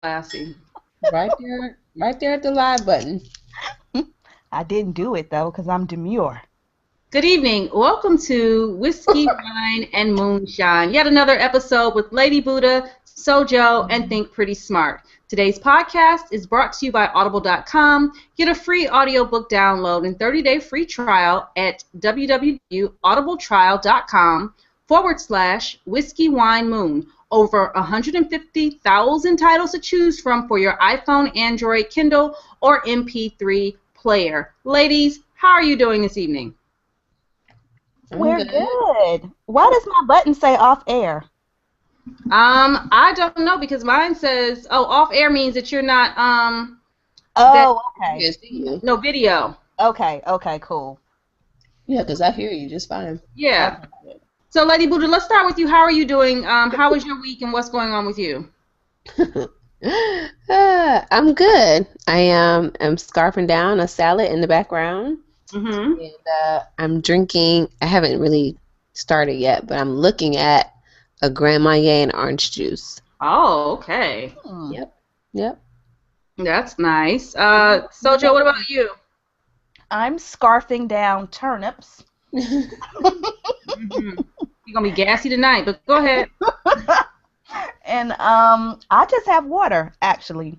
classy. Right there at the live button. I didn't do it though because I'm demure. Good evening. Welcome to Whiskey, Wine, and Moonshine. Yet another episode with Lady Buddha, Sojo, and Think Pretty Smart. Today's podcast is brought to you by Audible.com. Get a free audiobook download and 30-day free trial at www.audibletrial.com/Whiskey, Wine, Moon. Over 150,000 titles to choose from for your iPhone, Android, Kindle, or MP3 player. Ladies, how are you doing this evening? We're good. Why does my button say off air? I don't know because mine says, off air means that you're not, okay. No video. Okay, cool. Yeah, because I hear you just fine. Yeah. Okay. So, Lady Buddha, let's start with you. How are you doing? How was your week and what's going on with you? I'm good. I am scarfing down a salad in the background. Mm-hmm. And I'm drinking, I haven't really started yet, but I'm looking at a Grand Marnier and orange juice. Oh, okay. Yep. That's nice. Sojo, what about you? I'm scarfing down turnips. Mm-hmm. You're going to be gassy tonight, but go ahead. And I just have water, actually.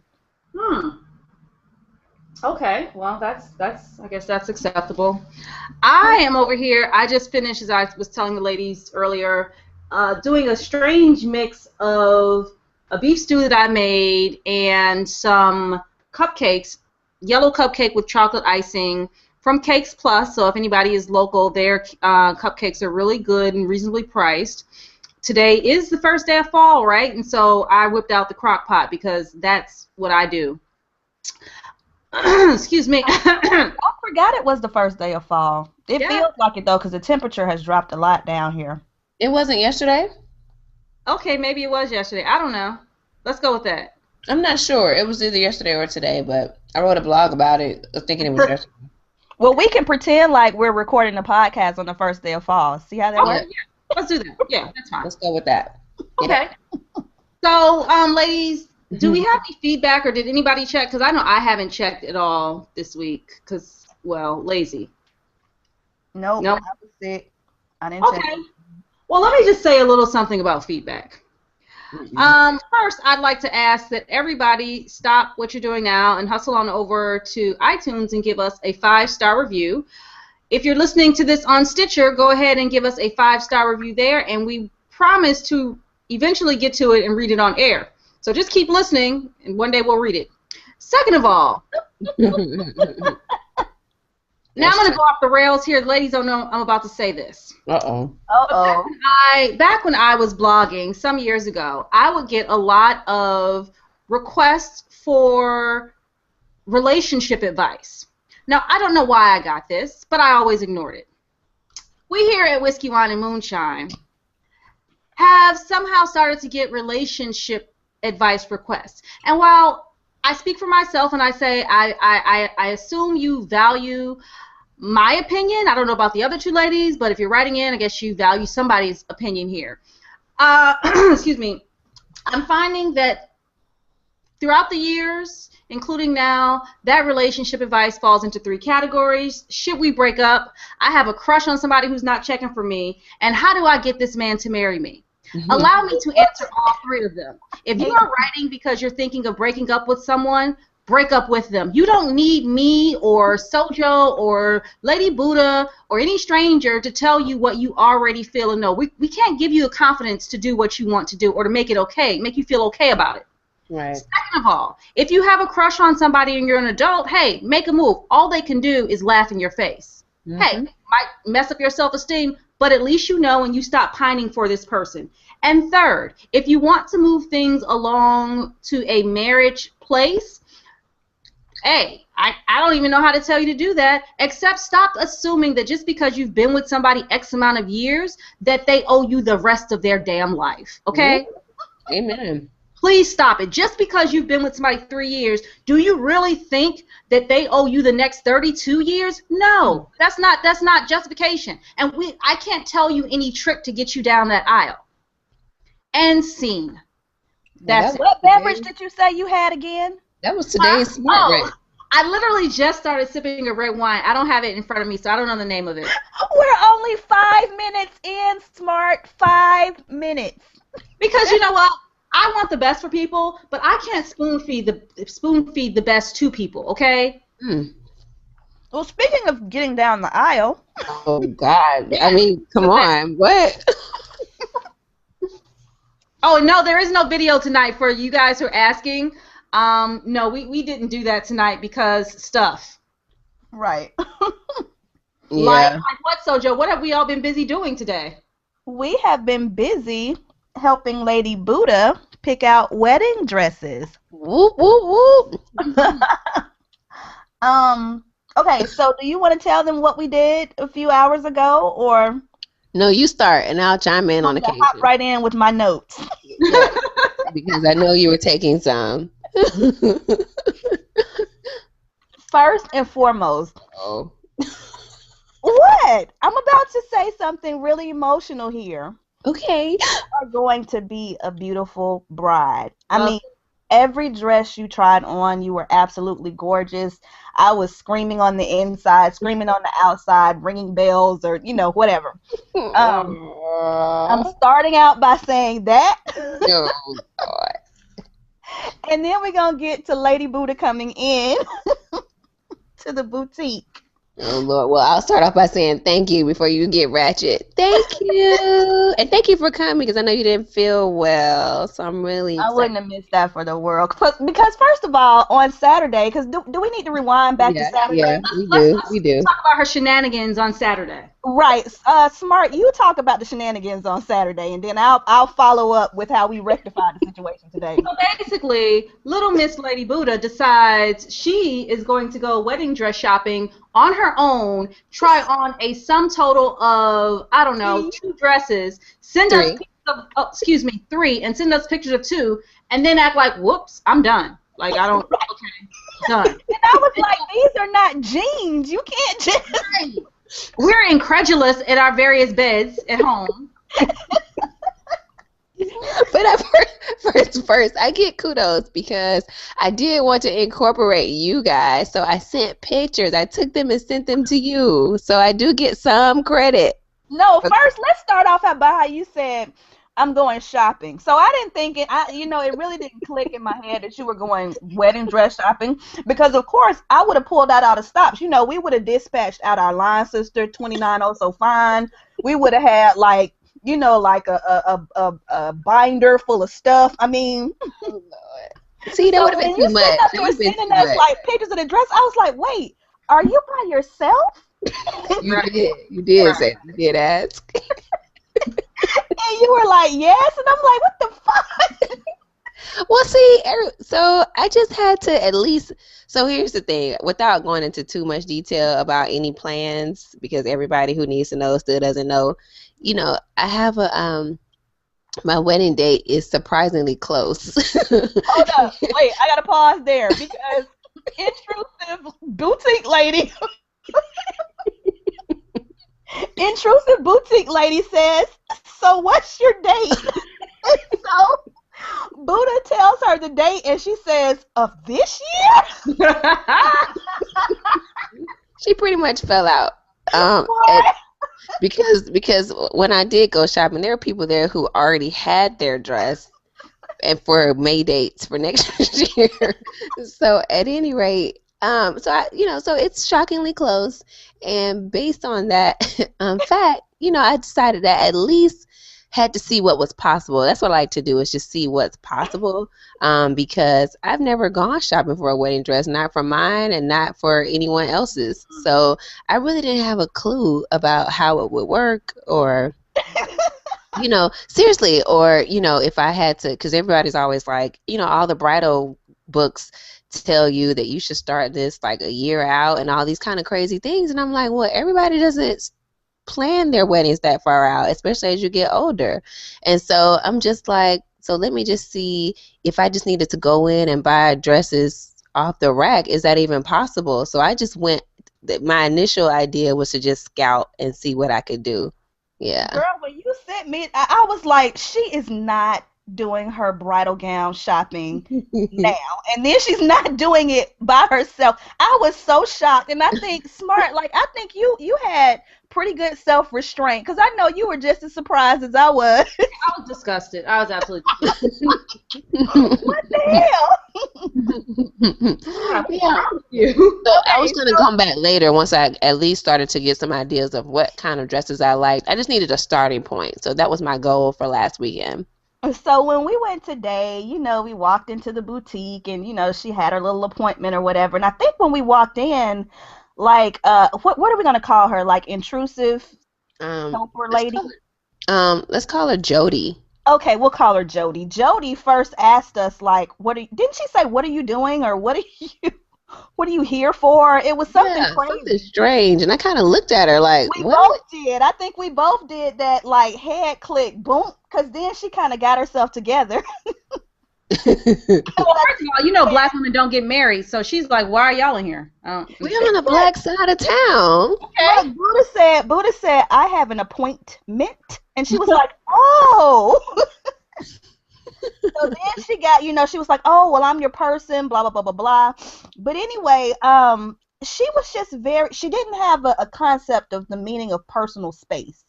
Okay, well, that's I guess that's acceptable. I am over here. I just finished, as I was telling the ladies earlier, doing a strange mix of a beef stew that I made and some cupcakes, yellow cupcake with chocolate icing from Cakes Plus. So if anybody is local, their cupcakes are really good and reasonably priced. Today is the first day of fall, right? And so I whipped out the crock pot because that's what I do. Excuse me. I forgot it was the first day of fall. It feels like it, though, because the temperature has dropped a lot down here. It wasn't yesterday? Okay, maybe it was yesterday. I don't know. Let's go with that. I'm not sure. It was either yesterday or today, but I wrote a blog about it thinking it was yesterday. Well, we can pretend like we're recording the podcast on the first day of fall. See how that works? Yeah. Let's do that. Yeah, that's fine. Let's go with that. Okay. So, ladies, do we have any feedback, or did anybody check? Because I know I haven't checked at all this week because, well, lazy. Nope. I was sick. I didn't check. Okay. Well, let me just say a little something about feedback. First, I'd like to ask that everybody stop what you're doing now and hustle on over to iTunes and give us a 5-star review. If you're listening to this on Stitcher, go ahead and give us a 5-star review there, and we promise to eventually get to it and read it on air. So just keep listening, and one day we'll read it. Second of all, now I'm going to go off the rails here. The ladies don't know I'm about to say this. Uh-oh. Back when I was blogging some years ago, I would get a lot of requests for relationship advice. Now, I don't know why I got this, but I always ignored it. We here at Whiskey, Wine, and Moonshine have somehow started to get relationship advice requests. And while I speak for myself and I say I assume you value my opinion, I don't know about the other two ladies, but if you're writing in, I guess you value somebody's opinion here. Excuse me. I'm finding that throughout the years, including now, that relationship advice falls into 3 categories. Should we break up? I have a crush on somebody who's not checking for me. And how do I get this man to marry me? Allow me to answer all 3 of them. If you are writing because you're thinking of breaking up with someone, break up with them. You don't need me or Sojo or Lady Buddha or any stranger to tell you what you already feel and know. We can't give you the confidence to do what you want to do or to make it okay, make you feel okay about it. Right. Second of all, if you have a crush on somebody and you're an adult, hey, make a move. All they can do is laugh in your face. Hey, might mess up your self-esteem, but at least you know and you stop pining for this person. And third, if you want to move things along to a marriage place, hey, I don't even know how to tell you to do that, except stop assuming that just because you've been with somebody X amount of years that they owe you the rest of their damn life, okay? Amen. Please stop it. Just because you've been with somebody 3 years, do you really think that they owe you the next 32 years? No, that's not justification. And I can't tell you any trick to get you down that aisle. End scene. Well, That's that it. was What beverage today. did you say you had again? That was Huh? today's smart Oh, rant. I literally just started sipping a red wine. I don't have it in front of me, so I don't know the name of it. We're only 5 minutes in, Smart. 5 minutes. Because you know what? I want the best for people, but I can't spoon feed the best to people. Okay? Mm. Well, speaking of getting down the aisle, Oh God! I Yes. mean, come on, what? Oh no, there is no video tonight for you guys who are asking. No, we didn't do that tonight because stuff. right. Yeah. Like what, Sojo? What have we all been busy doing today? We have been busy helping Lady Buddha pick out wedding dresses. Whoop whoop whoop. um, okay, so do you want to tell them what we did a few hours ago, or No, you start, and I'll chime in on I'm gonna hop occasion. right in with my notes? Yeah, because I know you were taking some. First and foremost, Oh. what? I'm about to say something really emotional here. Okay. You are going to be a beautiful bride. I Well, mean, every dress you tried on, you were absolutely gorgeous. I was screaming on the inside, screaming on the outside, ringing bells, or whatever. I'm Aw. starting out by saying that, No, God. and then we're gonna get to Lady Buddha coming in to the boutique. Oh Lord. Well, I'll start off by saying thank you before you get ratchet. Thank you, and thank you for coming because I know you didn't feel well, so I'm really I excited. wouldn't have missed that for the world. Because first of all, on Saturday, because do we need to rewind back to Yeah, yeah, Saturday? we let's do, we do. talk about her shenanigans on Saturday. Right. Smart, you talk about the shenanigans on Saturday, and then I'll follow up with how we rectified the situation today. So basically, little Miss Lady Buddha decides she is going to go wedding dress shopping on her own, try on a sum total of, I don't know, 2 dresses, send us Three. pictures of, oh, excuse me, 3, and send us pictures of 2, and then act like, whoops, I'm done. Like, I don't, okay, done. And I was like, these are not jeans. You can't just. Right. We're incredulous at our various beds at home. But first, I get kudos because I did want to incorporate you guys. So I sent pictures. I took them and sent them to you. So I do get some credit. No, first let's start off by how you said I'm going shopping. So I didn't think it. It really didn't click in my head that you were going wedding dress shopping because of course I would have pulled that out of stops. We would have dispatched out our line sister 29 Oh So Fine. We would have had like a binder full of stuff. I mean, Oh, Lord. See, that so would have been when you too said much. that That you would were have been sending too us much. like pictures of the dress, I was like, wait, are you by yourself? You did. You did Right. say. You did ask. And you were like, yes, and I'm like, what the fuck? Well, see, so I just had to at least. So here's the thing, without going into too much detail about any plans, because everybody who needs to know still doesn't know. I have my wedding date is surprisingly close. Hold up, wait, I gotta pause there because intrusive boutique lady, intrusive boutique lady says, so what's your date? So Buddha tells her the date, and she says, of this year? She pretty much fell out. What? Because when I did go shopping, there were people there who already had their dress and for May dates for next year. So at any rate, so it's shockingly close. And based on that fact, I decided that at least had to see what was possible. That's what I like to do is just see what's possible. Because I've never gone shopping for a wedding dress, not for mine and not for anyone else's. So I really didn't have a clue about how it would work or seriously, or, if I had to, because everybody's always like, all the bridal books tell you that you should start this like a year out and all these kind of crazy things. And I'm like, well, everybody doesn't plan their weddings that far out, especially as you get older. And so I'm just like, so let me just see if I just needed to go in and buy dresses off the rack, is that even possible? So I just went, my initial idea was to just scout and see what I could do. Yeah. Girl, when you sent me, I was like, she is not doing her bridal gown shopping now, and then she's not doing it by herself. I was so shocked, and I think smart. Like I think you had pretty good self restraint because I know you were just as surprised as I was. I was disgusted. I was absolutely disgusted. What the hell? Yeah. So I was gonna come back later once I at least started to get some ideas of what kind of dresses I liked. I just needed a starting point, so that was my goal for last weekend. So when we went today, we walked into the boutique and she had her little appointment or whatever. And I think when we walked in, like what are we gonna call her? Like intrusive helper Let's lady? let's call her Jody. Okay, we'll call her Jody. Jody first asked us like, didn't she say what are you doing or what are you here for? It was something crazy. Something strange, and I kind of looked at her like, we what? both did. I think we both did that like head click boom, because then she kind of got herself together. Well, first of all, black women don't get married, so she's like, "Why are y'all in here?" We're on the black side of town. Okay. Buddha said, "I have an appointment," and she was like, "Oh." So then she got, she was like, "Oh, well, I'm your person," blah blah blah blah blah. But anyway, she was just she didn't have a concept of the meaning of personal space.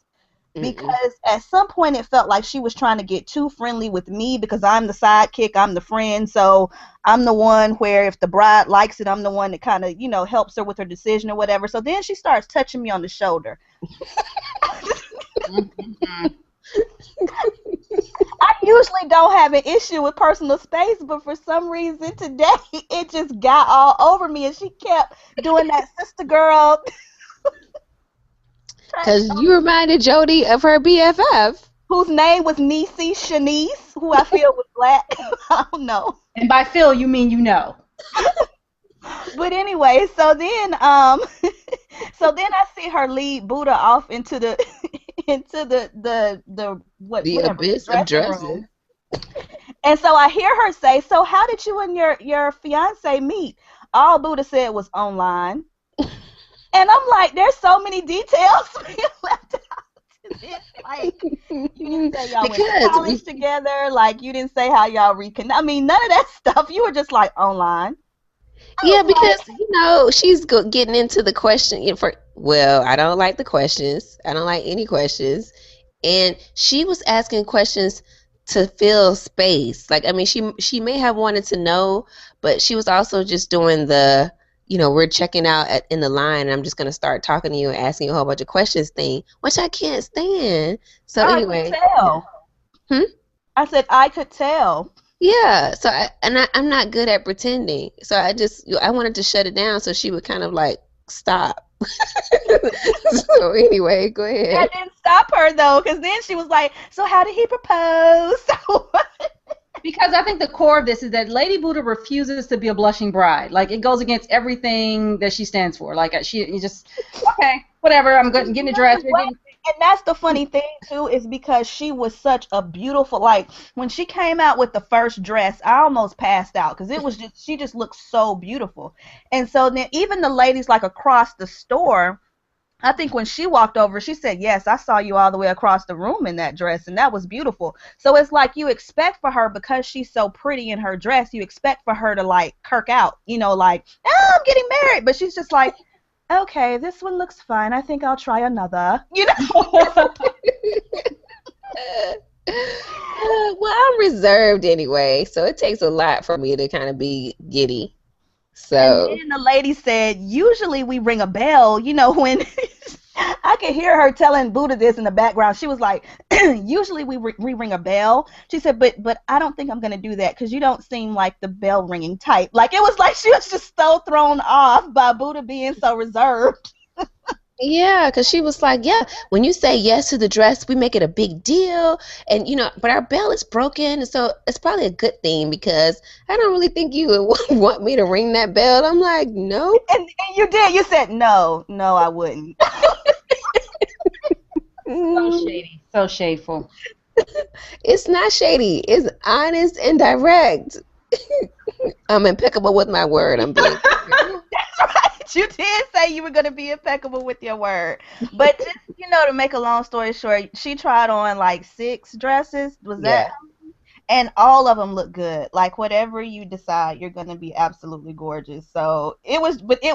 Because at some point it felt like she was trying to get too friendly with me because I'm the sidekick, I'm the friend, so I'm the one where if the bride likes it, I'm the one that kind of, helps her with her decision or whatever. So then she starts touching me on the shoulder. I usually don't have an issue with personal space, but for some reason today it just got all over me and she kept doing that sister girl. Because you reminded Jody of her BFF. Whose name was Niecy Shanice, who I feel was black. I don't know. And by feel, you mean you know. But anyway, so then I see her lead Buddha off into the abyss of dresses. Room. And so I hear her say, "So how did you and your fiance meet?" All Buddha said was online. And I'm like, there's so many details being left out. Like, you didn't say y'all went to college together. Like, you didn't say how y'all reconnect. I mean, none of that stuff. You were just like online. Yeah, because she's getting into the question I don't like the questions. I don't like any questions. And she was asking questions to fill space. Like, I mean, she may have wanted to know, but she was also just doing the we're checking out in the line and I'm just going to start talking to you and asking you a whole bunch of questions thing, which I can't stand. So anyway. I could tell. I said I could tell. Yeah. So I'm not good at pretending. So I wanted to shut it down so she would kind of like stop. So anyway, go ahead. That didn't stop her though, because then she was like, "So how did he propose?" Because I think the core of this is that Lady Buddha refuses to be a blushing bride. Like, it goes against everything that she stands for. Like, you just, okay, whatever, I'm getting a dress. And that's the funny thing, too, is because she was such a beautiful, like, when she came out with the first dress, I almost passed out because she just looked so beautiful. And so then even the ladies, like, across the store, I think when she walked over, she said, "Yes, I saw you all the way across the room in that dress, and that was beautiful." So it's like you expect for her, because she's so pretty in her dress, you expect for her to, like, kirk out, like, "Oh, I'm getting married." But she's just like, "Okay, this one looks fine. I think I'll try another." Well, I'm reserved anyway, so it takes a lot for me to kind of be giddy. So. And then the lady said, "Usually we ring a bell, when..." I could hear her telling Buddha this in the background. She was like, "Usually we ring a bell." She said, but I don't think I'm going to do that because you don't seem like the bell ringing type. Like, it was like she was just so thrown off by Buddha being so reserved. Yeah, because she was like, "Yeah, when you say yes to the dress, we make it a big deal. And, but our bell is broken. So it's probably a good thing because I don't really think you would want me to ring that bell." I'm like, "No." And you did. You said, no, I wouldn't. So shady. So shameful. It's not shady. It's honest and direct. I'm impeccable with my word. I'm being. That's right. You did say you were going to be impeccable with your word. But just, to make a long story short, she tried on like 6 dresses. Was that? And all of them look good. Like whatever you decide, you're gonna be absolutely gorgeous. So it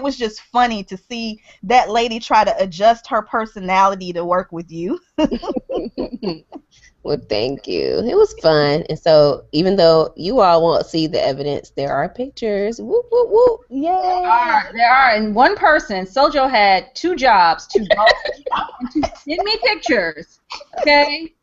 was just funny to see that lady try to adjust her personality to work with you. Well, thank you. It was fun. And so, even though you all won't see the evidence, there are pictures. Whoop, whoop, whoop. Yeah. There are. And one person, Sojo had 2 jobs to go and to send me pictures. Okay?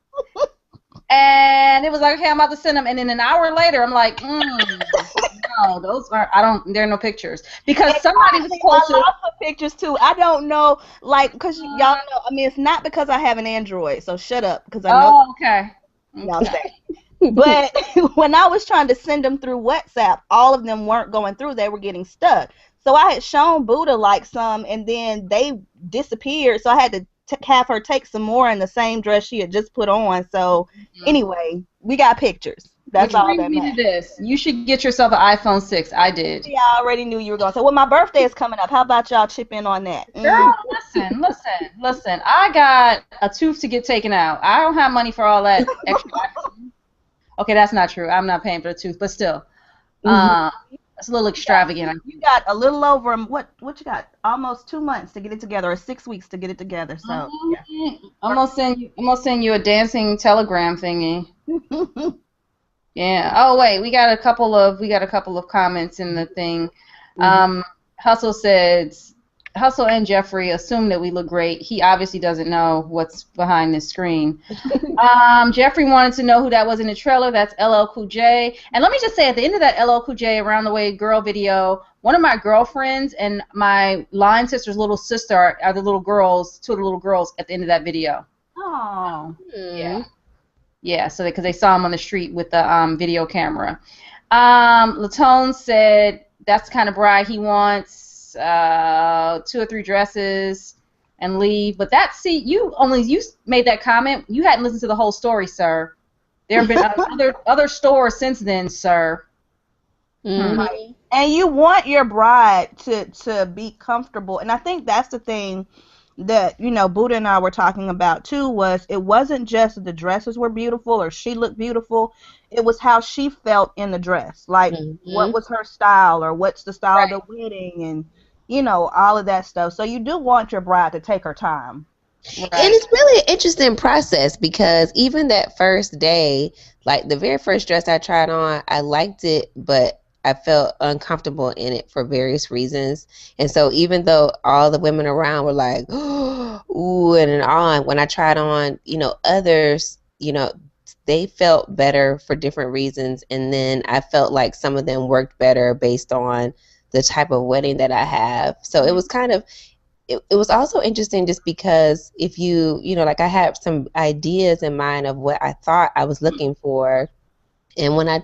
And it was like, okay, I'm about to send them. And then an hour later, I'm like, no, those are, there are no pictures. Because somebody was supposed to. Lots of pictures too. I don't know, like, because y'all know, I mean, it's not because I have an Android, so shut up, because I know. Oh, okay. Y'all say. But when I was trying to send them through WhatsApp, all of them weren't going through. They were getting stuck. So I had shown Buddha like some, and then they disappeared. So I had to have her take some more in the same dress she had just put on. So anyway, we got pictures. That's all that matters. This. You should get yourself an iPhone 6. I did. Yeah, I already knew you were going to say, well, my birthday is coming up. How about y'all chip in on that? Girl, listen. I got a tooth to get taken out. I don't have money for all that extra. Okay, that's not true. I'm not paying for the tooth, but still. It's a little extravagant. You got a little over, what you got? Almost 2 months to get it together, or 6 weeks to get it together. So yeah. I'm gonna send you a dancing telegram thingy. Yeah. Oh wait, we got a couple of comments in the thing. Hustle says, Hustle and Jeffrey assume that we look great. He obviously doesn't know what's behind this screen. Jeffrey wanted to know who that was in the trailer. That's LL Cool J. And let me just say, at the end of that LL Cool J Around the Way girl video, one of my girlfriends and my line sister's little sister are the little girls, 2 of the little girls at the end of that video. Oh. Yeah. Yeah, so because they saw him on the street with the video camera. Latone said that's the kind of bride he wants. 2 or 3 dresses and leave. But you made that comment. You hadn't listened to the whole story, sir. There have been other stores since then, sir. Right. And you want your bride to be comfortable. And I think that's the thing that, Buddha and I were talking about too, was it wasn't just that the dresses were beautiful or she looked beautiful. It was how she felt in the dress. Like, what was her style, or what's the style of the wedding, and, all of that stuff. So you do want your bride to take her time. Right. And it's really an interesting process, because even that first day, like the very first dress I tried on, I liked it, but I felt uncomfortable in it for various reasons. And so even though all the women around were like, ooh, and on, when I tried on, others, they felt better for different reasons. And then I felt like some of them worked better based on the type of wedding that I have. So it was kind of, it was also interesting just because if like I had some ideas in mind of what I thought I was looking for. And when I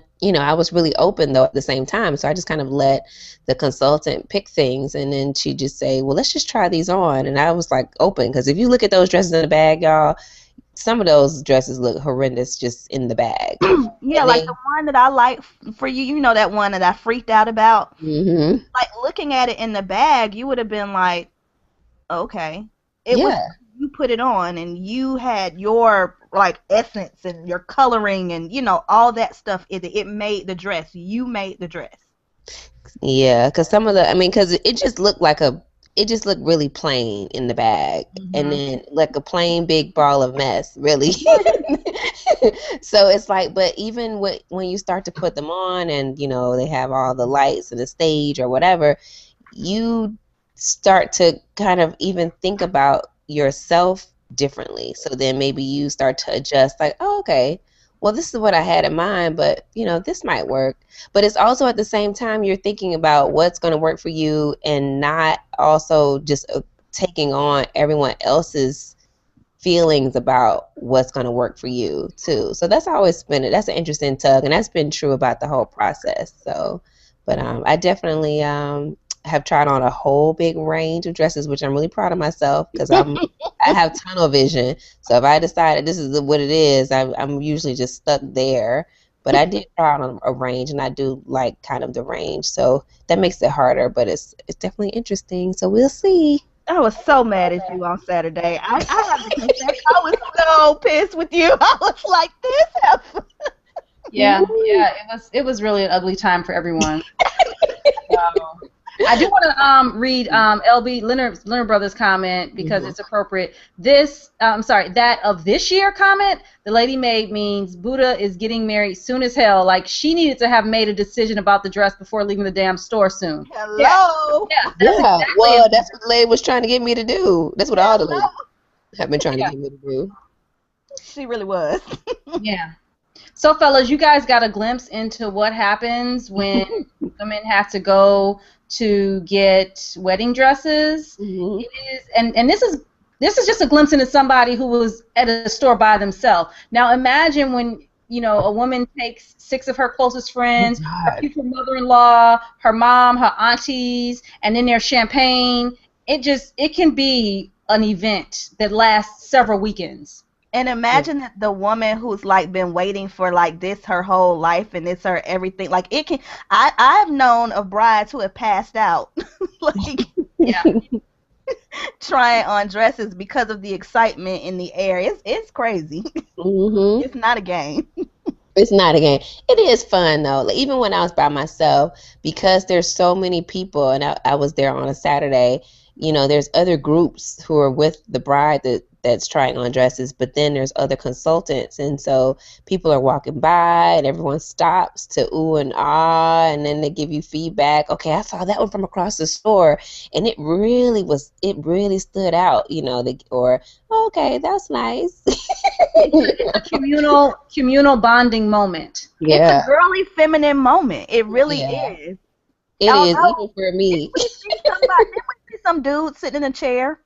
was really open though at the same time. So I just kind of let the consultant pick things, and then she'd just say, well, let's just try these on. And I was like open, because if you look at those dresses in the bag, y'all, some of those dresses look horrendous just in the bag. Yeah, and like the one that I like for you, that one that I freaked out about. Mm-hmm. Like looking at it in the bag, you would have been like, okay. It was, you put it on and you had your like essence and your coloring and all that stuff. It made the dress. You made the dress. Yeah, because some of because it just looked really plain in the bag, and then like a plain big ball of mess, really. So it's like, but even when you start to put them on and they have all the lights and the stage or whatever, you start to kind of even think about yourself differently. So then maybe you start to adjust, like, oh, okay, well, this is what I had in mind, but this might work. But it's also at the same time you're thinking about what's going to work for you, and not also just taking on everyone else's feelings about what's going to work for you too. So that's always been that's an interesting tug, and that's been true about the whole process. So, but I definitely have tried on a whole big range of dresses, which I'm really proud of myself, because I have tunnel vision. So if I decided this is what it is, I'm usually just stuck there. But I did try on a range, and I do like kind of the range. So that makes it harder, but it's definitely interesting. So we'll see. I was so mad at you on Saturday. I have to confess, I was so pissed with you. I was like, this happened. Yeah, yeah, it was really an ugly time for everyone. So, I do want to read LB Leonard Brothers comment because it's appropriate. That of this year comment the lady made means Buddha is getting married soon as hell. Like she needed to have made a decision about the dress before leaving the damn store soon. Hello. Yeah, that's Yeah, exactly well, it. that's what the lady was trying to get me to do. That's what all the ladies Hello. have been trying to Yeah, get me to do. She really was. yeah. So, fellas, you guys got a glimpse into what happens when women have to go to get wedding dresses. Hmm. It is, and this is just a glimpse into somebody who was at a store by themselves. Now, imagine when a woman takes 6 of her closest Oh friends, her God. future mother-in-law, her mom, her aunties, and then there's champagne. It can be an event that lasts several weekends. And imagine that the woman who's like been waiting for like this her whole life and it's her everything. Like it can I've known of brides who have passed out like Yeah. trying on dresses because of the excitement in the air. It's crazy. Hmm. It's not a game. It's not a game. It is fun though. Like, even when I was by myself, because there's so many people, and I was there on a Saturday. There's other groups who are with the bride that's trying on dresses, but then there's other consultants, and so people are walking by, and everyone stops to ooh and ah, and then they give you feedback. Okay, I saw that one from across the store, and it really stood out. Or oh, okay, that's nice. It's a communal bonding moment. It's a Yeah. girly feminine moment. It really Yeah. is. It is, Although even for didn't me. we see somebody didn't we see some dude sitting in a chair?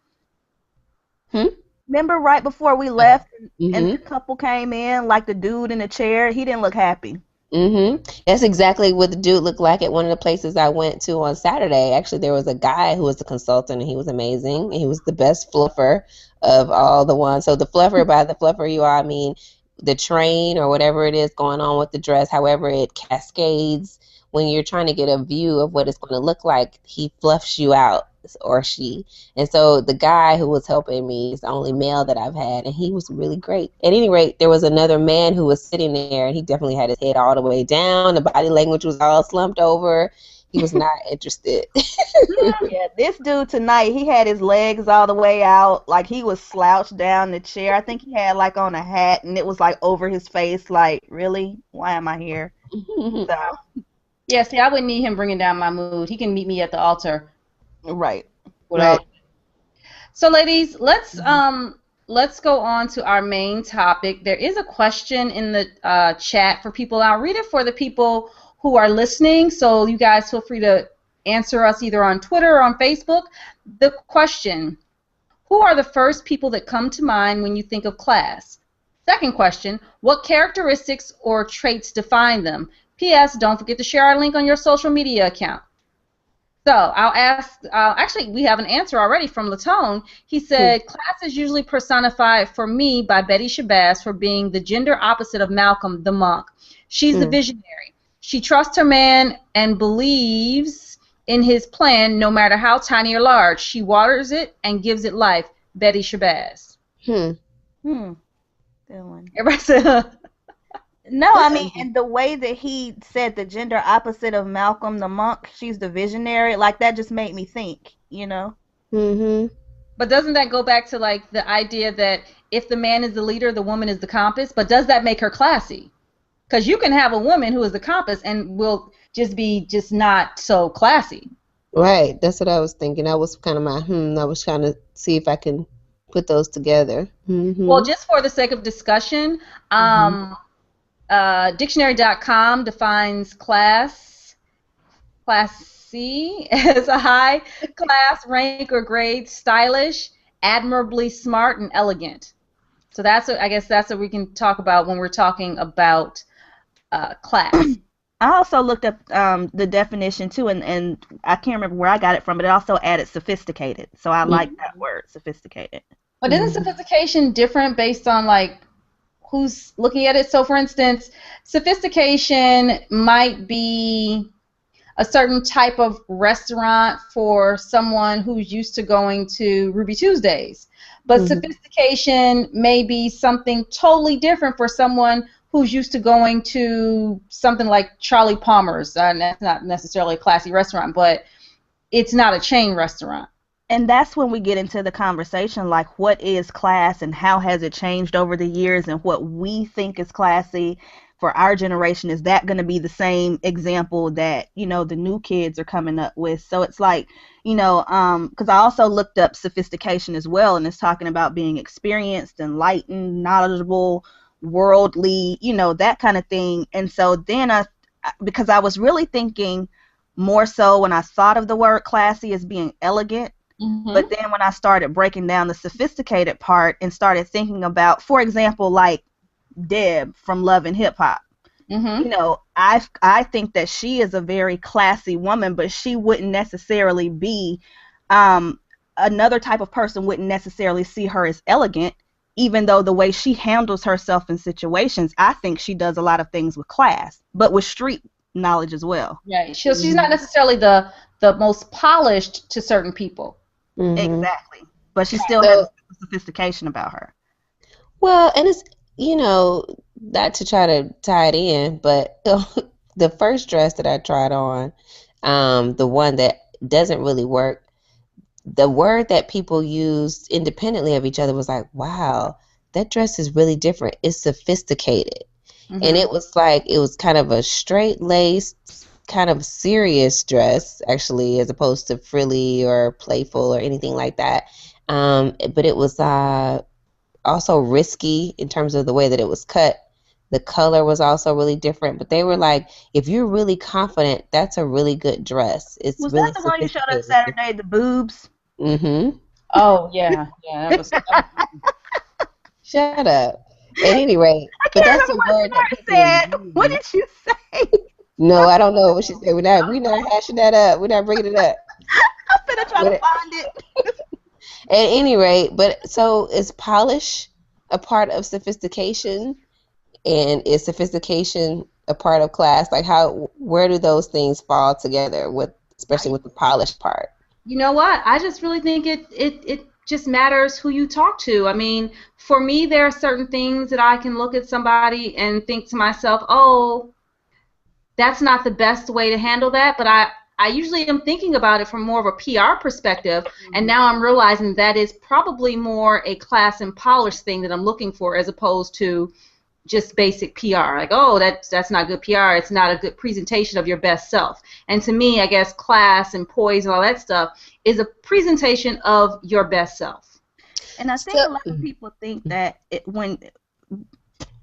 Hmm? Remember right before we left and Mm-hmm. the couple came in, like the dude in the chair, he didn't look happy. Mm-hmm. That's exactly what the dude looked like at one of the places I went to on Saturday. Actually, there was a guy who was a consultant, and he was amazing. And he was the best fluffer of all the ones. So the fluffer, by the fluffer you are, I mean the train or whatever it is going on with the dress, however it cascades when you're trying to get a view of what it's going to look like, he fluffs you out, or she. And so the guy who was helping me is the only male that I've had, and he was really great. At any rate, there was another man who was sitting there, and he definitely had his head all the way down. The body language was all slumped over. He was not interested. Yeah, this dude tonight, he had his legs all the way out, like he was slouched down the chair. I think he had like on a hat and it was like over his face, like, really? Why am I here? So, Yeah, see, I wouldn't need him bringing down my mood. He can meet me at the altar. right. With Right. all. So, ladies, let's go on to our main topic. There is a question in the chat for people. I'll read it for the people who are listening. So you guys feel free to answer us either on Twitter or on Facebook. The question: who are the first people that come to mind when you think of class? Second question: what characteristics or traits define them? P.S. Don't forget to share our link on your social media account. So I'll ask, actually, we have an answer already from Latone. He said, class is usually personified for me by Betty Shabazz for being the gender opposite of Malcolm the monk. She's the visionary. She trusts her man and believes in his plan no matter how tiny or large. She waters it and gives it life. Betty Shabazz. Hmm. Good one. Everybody said, No, I mean, and the way that he said the gender opposite of Malcolm the monk, she's the visionary, like that just made me think, you know? Mm-hmm. but doesn't that go back to like the idea that if the man is the leader, the woman is the compass? But does that make her classy? Because you can have a woman who is the compass and will just be just not so classy. Right. That's what I was thinking. That was kind of I was trying to see if I can put those together. Mm-hmm. Well, just for the sake of discussion, dictionary.com defines class C as a high class, rank, or grade, stylish, admirably smart, and elegant. So I guess that's what we can talk about when we're talking about class. I also looked up the definition too, and I can't remember where I got it from, but it also added sophisticated. So I like that word, sophisticated. But isn't sophistication different based on like who's looking at it? So, for instance, sophistication might be a certain type of restaurant for someone who's used to going to Ruby Tuesdays. But sophistication may be something totally different for someone who's used to going to something like Charlie Palmer's, and that's not necessarily a classy restaurant, but it's not a chain restaurant. And that's when we get into the conversation, like what is class and how has it changed over the years, and what we think is classy for our generation, is that going to be the same example that, you know, the new kids are coming up with? So it's like, you know, because I also looked up sophistication as well, and it's talking about being experienced, enlightened, knowledgeable, worldly, you know, that kind of thing. And so then because I was really thinking more so when I thought of the word classy as being elegant. Mm-hmm. But then when I started breaking down the sophisticated part and started thinking about, for example, like Deb from Love and Hip Hop, Mm-hmm. you know, I think that she is a very classy woman, but she wouldn't necessarily be, another type of person wouldn't necessarily see her as elegant, even though the way she handles herself in situations, I think she does a lot of things with class, but with street knowledge as well. Right. She's not necessarily the most polished to certain people. Mm-hmm. Exactly. But she still has sophistication about her. Well, and it's, you know, not to try to tie it in, but the first dress that I tried on, the one that doesn't really work, the word that people used independently of each other was like, wow, that dress is really different. It's sophisticated. Mm-hmm. And it was like, it was kind of a straight laced, kind of serious dress, actually, as opposed to frilly or playful or anything like that. But it was also risky in terms of the way that it was cut. The color was also really different. But they were like, if you're really confident, that's a really good dress. It's Was really that the one you showed us Saturday, the boobs? Mm-hmm. Oh, yeah. Yeah, that was Shut up. At any rate, but that's the word that people said. use. What did you say? No, I don't know what she said. We're not hashing that up. We're not bringing it up. I'm gonna try to find it. At any rate, but so is polish a part of sophistication, and is sophistication a part of class? Like, where do those things fall together with, especially with the polish part? You know what? I just really think it just matters who you talk to. I mean, for me, there are certain things that I can look at somebody and think to myself, oh, that's not the best way to handle that, but I usually am thinking about it from more of a PR perspective, and now I'm realizing that is probably more a class and polish thing that I'm looking for, as opposed to just basic PR. Like, oh, that's not good PR. It's not a good presentation of your best self. And to me, I guess class and poise and all that stuff is a presentation of your best self. And I think a lot of people think that when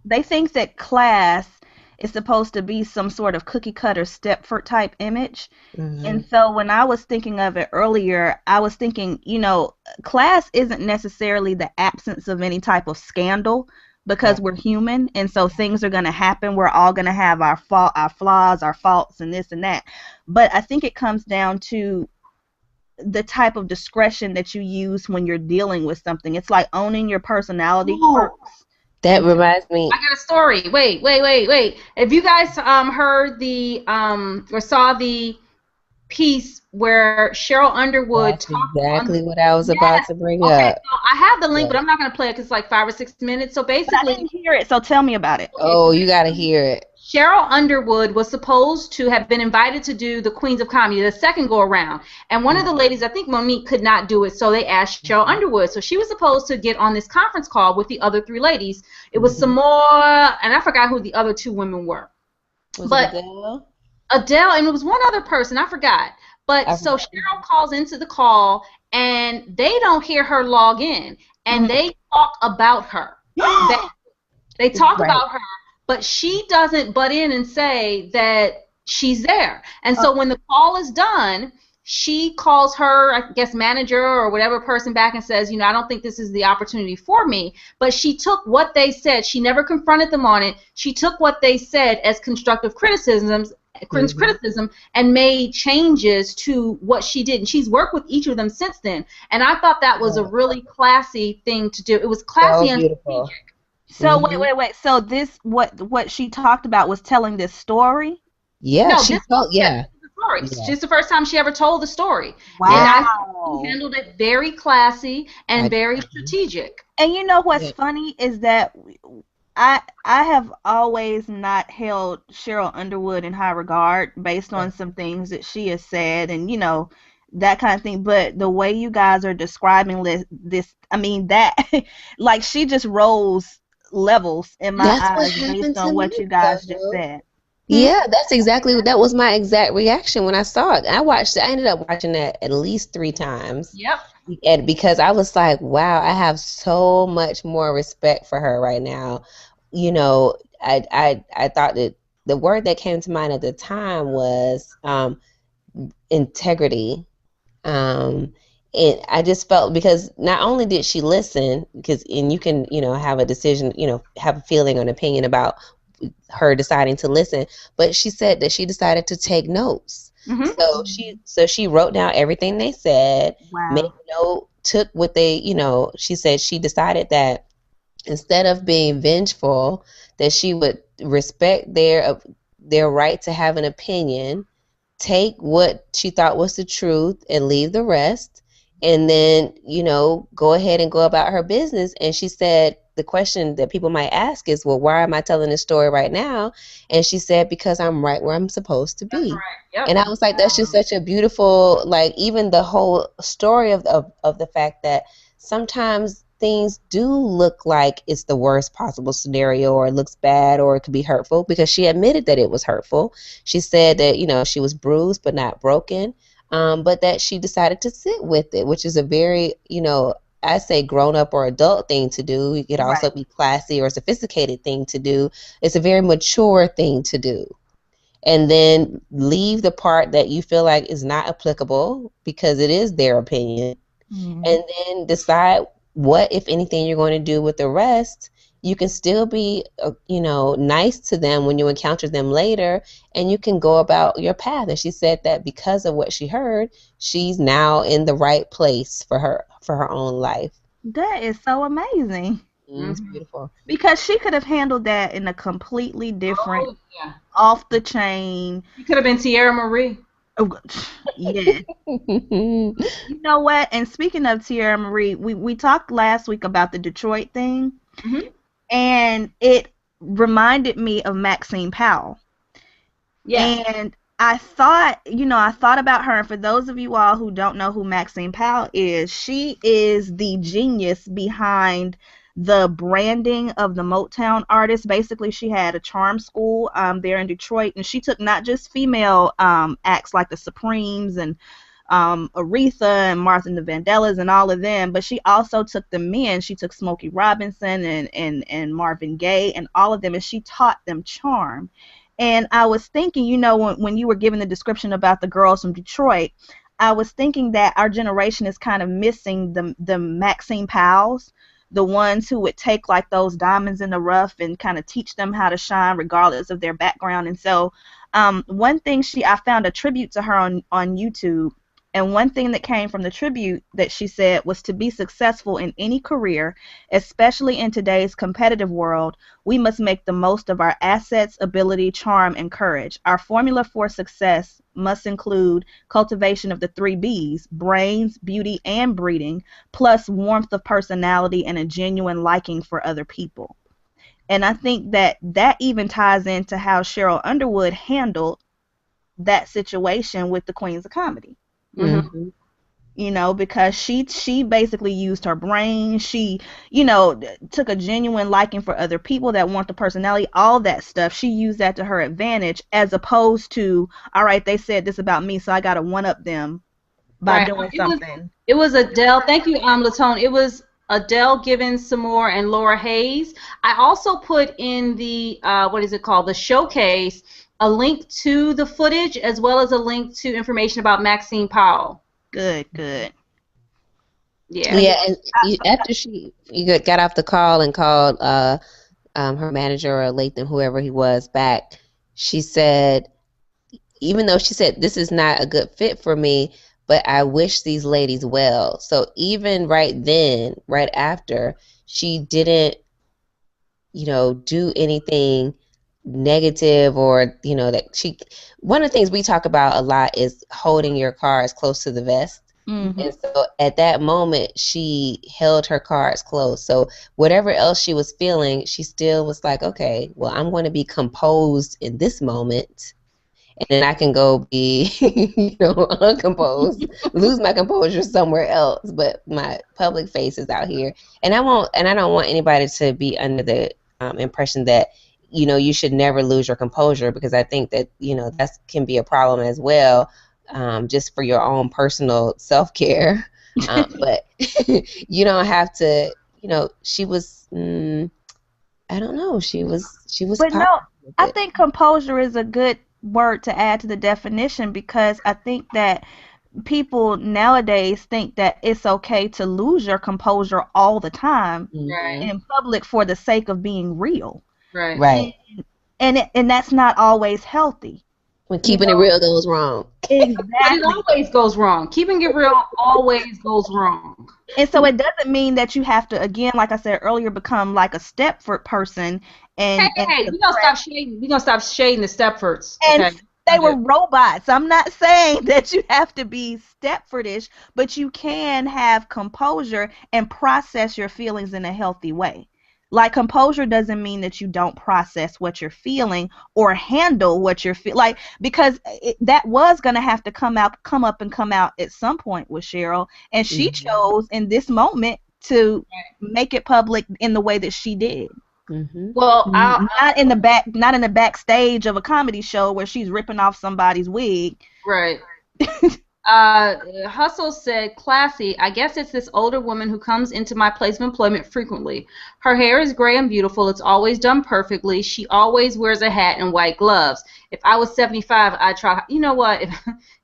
they think that class is supposed to be some sort of cookie cutter Stepford type image. Mm-hmm. And so when I was thinking of it earlier, I was thinking, you know, class isn't necessarily the absence of any type of scandal, because we're human, and so things are going to happen. We're all going to have our flaws, our faults, and this and that. But I think it comes down to the type of discretion that you use when you're dealing with something. It's like owning your personality quirks. That reminds me. I got a story. Wait. Have you guys heard the or saw the piece where Cheryl Underwood That's exactly what I was about to bring up. So I have the link, but I'm not going to play it because it's like 5 or 6 minutes. So basically, but I didn't hear it, so tell me about it. Oh, you got to hear it. Cheryl Underwood was supposed to have been invited to do the Queens of Comedy, the second go around. And one of the ladies, I think Monique, could not do it, so they asked Cheryl Underwood. So she was supposed to get on this conference call with the other 3 ladies. It was some more, and I forgot who the other 2 women were. Was it Adele? Adele, and it was one other person, I forgot. But so Cheryl calls into the call, and they don't hear her log in, and they talk about her. They talk about her, but she doesn't butt in and say that she's there. And so when the call is done, she calls her, I guess, manager or whatever person back and says, you know, I don't think this is the opportunity for me. But she took what they said. She never confronted them on it. She took what they said as constructive criticism and made changes to what she did. And she's worked with each of them since then. And I thought that was a really classy thing to do. It was classy and strategic. So wait. So this what she talked about was telling this story? Yeah, no, she told story. Yeah. It's just the first time she ever told the story. Wow. And I think she handled it very classy and very strategic. And you know what's funny is that I have always not held Cheryl Underwood in high regard based on some things that she has said, and that kind of thing. But the way you guys are describing this, I mean that like she just rose levels in my That's what eyes based happened to on what me, you guys just though. said. Hmm? Yeah, that was my exact reaction when I saw it. I ended up watching that at least 3 times. Yep. And because I was like, wow, I have so much more respect for her right now. I thought that the word that came to mind at the time was integrity. Um, and I just felt, because not only did she listen, and you can, have a decision, have a feeling or an opinion about her deciding to listen, but she said that she decided to take notes. Hmm. So she wrote down everything they said, made Wow. a note, took what they, she said she decided that instead of being vengeful, that she would respect their right to have an opinion, take what she thought was the truth and leave the rest, and then go ahead and go about her business. And she said the question that people might ask is, well, why am I telling this story right now? And she said, because I'm right where I'm supposed to That's be. right. Yep. And I was like, that's just such a beautiful, like, even the whole story of the fact that sometimes things do look like it's the worst possible scenario, or it looks bad, or it could be hurtful, because she admitted that it was hurtful. She said that, she was bruised but not broken, but that she decided to sit with it, which is a very, I say grown up or adult thing to do. It could also Right. be classy or sophisticated thing to do. It's a very mature thing to do. And then leave the part that you feel like is not applicable because it is their opinion, Mm. and then decide what, if anything, you're going to do with the rest. You can still be, nice to them when you encounter them later, and you can go about your path. And she said that because of what she heard, she's now in the right place for her own life. That is so amazing. It's Hmm. beautiful. Because she could have handled that in a completely different, Oh yeah. off the chain. You could have been Tierra Marie. Oh, yeah. You know what? And speaking of Tierra Marie, we talked last week about the Detroit thing, Hmm. and it reminded me of Maxine Powell. Yes. And I thought about her. And for those of you all who don't know who Maxine Powell is, she is the genius behind the branding of the Motown artists. Basically, she had a charm school there in Detroit, and she took not just female acts like the Supremes and Aretha and Martha and the Vandellas and all of them, but she also took the men. She took Smokey Robinson and Marvin Gaye and all of them, and she taught them charm. And I was thinking, when you were giving the description about the girls from Detroit, I was thinking that our generation is kind of missing the Maxine Powells, the ones who would take like those diamonds in the rough and kind of teach them how to shine regardless of their background. And so, one thing I found a tribute to her on YouTube, and one thing that came from the tribute that she said was, to be successful in any career, especially in today's competitive world, we must make the most of our assets, ability, charm, and courage. Our formula for success must include cultivation of the 3 B's: brains, beauty, and breeding, plus warmth of personality and a genuine liking for other people. And I think that even ties into how Cheryl Underwood handled that situation with the Queens of Comedy. Hmm. Hmm. Because she basically used her brain. She, took a genuine liking for other people that want the personality, all that stuff. She used that to her advantage, as opposed to, all right, they said this about me, so I got to one up them by Right. doing It was something. it was Adele. Thank you, Latone. It was Adele Gibbons, Samore, and Laura Hayes. I also put in the what is it called? The showcase, a link to the footage as well as a link to information about Maxine Powell. Good, good. Yeah. Yeah, and after you got off the call and called her manager or Latham, whoever he was, back, she said, even though she said this is not a good fit for me, but I wish these ladies well. So even right then, right after, she didn't, do anything negative, or, that one of the things we talk about a lot is holding your cards close to the vest. Mm-hmm. And so at that moment, she held her cards close. So whatever else she was feeling, she still was like, okay, well, I'm going to be composed in this moment. And then I can go be, uncomposed, lose my composure somewhere else. But my public face is out here. And I don't want anybody to be under the impression that, you should never lose your composure, because I think that, that can be a problem as well, just for your own personal self-care. But you don't have to, she was, I don't know, she was But positive no, with I it. think composure is a good word to add to the definition, because I think that people nowadays think that it's okay to lose your composure all the time Right. Hmm. in public for the sake of being real. Right. Right. And that's not always healthy. When You keeping it know, real goes wrong. But it exactly. always goes wrong. Keeping it real always goes wrong. And so it doesn't mean that you have to, again, like I said earlier, become like a Stepford person Hey, and hey, we gonna suppress. stop shading. We gonna stop shading the Stepfords. And Okay. they Gonna do were it. robots. I'm not saying that you have to be Stepfordish, but you can have composure and process your feelings in a healthy way. Like, composure doesn't mean that you don't process what you're feeling or handle what you're feeling. Like, because that was gonna have to come out at some point with Cheryl, and she Hmm. chose in this moment to make it public in the way that she did. Hmm. Well, Not in the backstage of a comedy show where she's ripping off somebody's wig. right. Hustle said, classy. I guess it's this older woman who comes into my place of employment frequently. Her hair is gray and beautiful. It's always done perfectly. She always wears a hat and white gloves. If I was 75, I'd try. You know what? If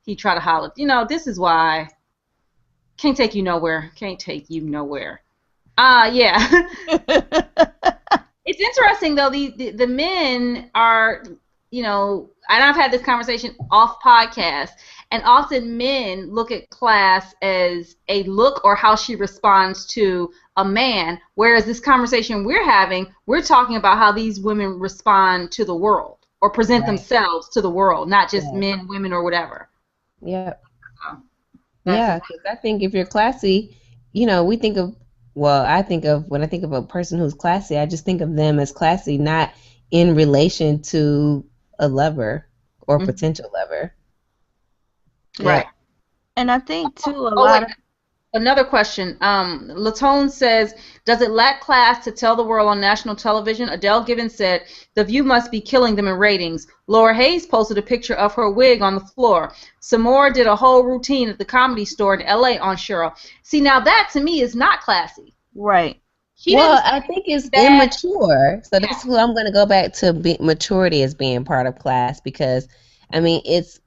he tried to holler. This is why. Can't take you nowhere. Can't take you nowhere. Yeah. It's interesting though. The men are, and I've had this conversation off podcast, and often men look at class as a look or how she responds to a man, whereas this conversation we're having, we're talking about how these women respond to the world or present Right. themselves to the world, not just Yeah. men, women, or whatever. Yeah. So that's Yeah. Because I think if you're classy, we think of, well, when I think of a person who's classy, I just think of them as classy, not in relation to a lover or Mhm. potential lover. Right. Yep. And I think too, a Oh wait, lot of another question. Latone says, "Does it lack class to tell the world on national television?" Adele Gibbons said, "The View must be killing them in ratings." Laura Hayes posted a picture of her wig on the floor. Samora did a whole routine at the Comedy Store in L.A. on Cheryl. See, now that to me is not classy. right. She didn't Well, say I think it's that. immature. So Yeah. that's who I'm going to go back to maturity as being part of class, because I mean it's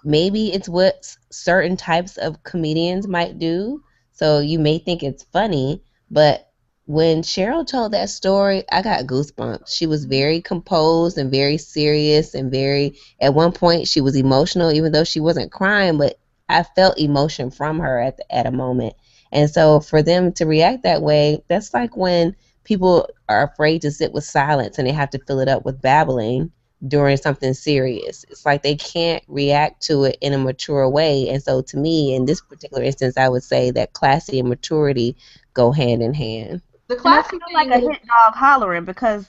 maybe it's what certain types of comedians might do. So you may think it's funny, but when Cheryl told that story, I got goosebumps. She was very composed and very serious and very, at one point she was emotional even though she wasn't crying, but I felt emotion from her at a moment. And so for them to react that way, that's like when people are afraid to sit with silence and they have to fill it up with babbling during something serious. It's like they can't react to it in a mature way. And so to me, in this particular instance, I would say that classy and maturity go hand in hand. The And that's classy kind of like thing a is hit dog hollering, because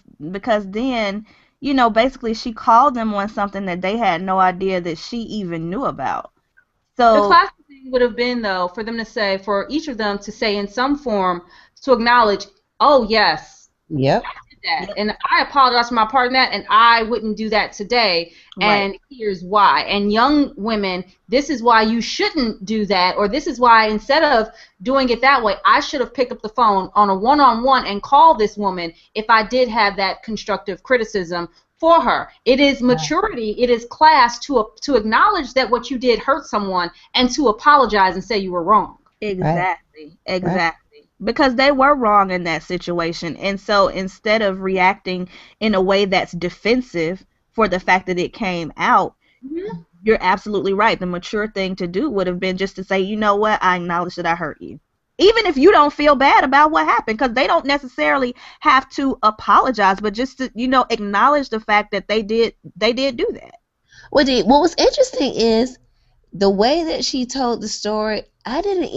then, basically she called them on something that they had no idea that she even knew about. the So, classy thing would have been though for them to say, for each of them to say in some form to acknowledge, oh yes, Yep. that, yep, and I apologize for my part in that, and I wouldn't do that today, right. and here's why. And young women, this is why you shouldn't do that, or this is why instead of doing it that way, I should have picked up the phone on a one-on-one and called this woman if I did have that constructive criticism for her. It is Right. maturity, it is class to acknowledge that what you did hurt someone and to apologize and say you were wrong. Right. Exactly. Right. Exactly. Because they were wrong in that situation. And so instead of reacting in a way that's defensive for the fact that it came out, Mhm. you're absolutely right. The mature thing to do would have been just to say, you know what, I acknowledge that I hurt you. Even if you don't feel bad about what happened, because they don't necessarily have to apologize, but just to, acknowledge the fact that they did do that. What was interesting is the way that she told the story, I didn't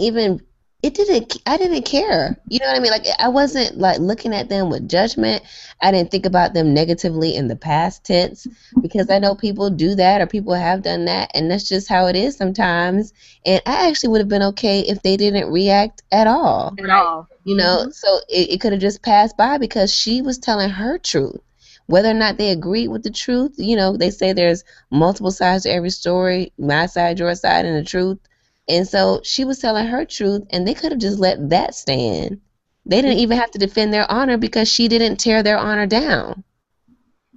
care. You know what I mean? Like, I wasn't like looking at them with judgment. I didn't think about them negatively in the past tense, because I know people do that, or people have done that, and that's just how it is sometimes. And I actually would have been okay if they didn't react at all. At all. You know, so it could have just passed by, because she was telling her truth. Whether or not they agreed with the truth, you know, they say there's multiple sides to every story, my side, your side, and the truth. And so she was telling her truth, and they could have just let that stand. They didn't even have to defend their honor, because she didn't tear their honor down.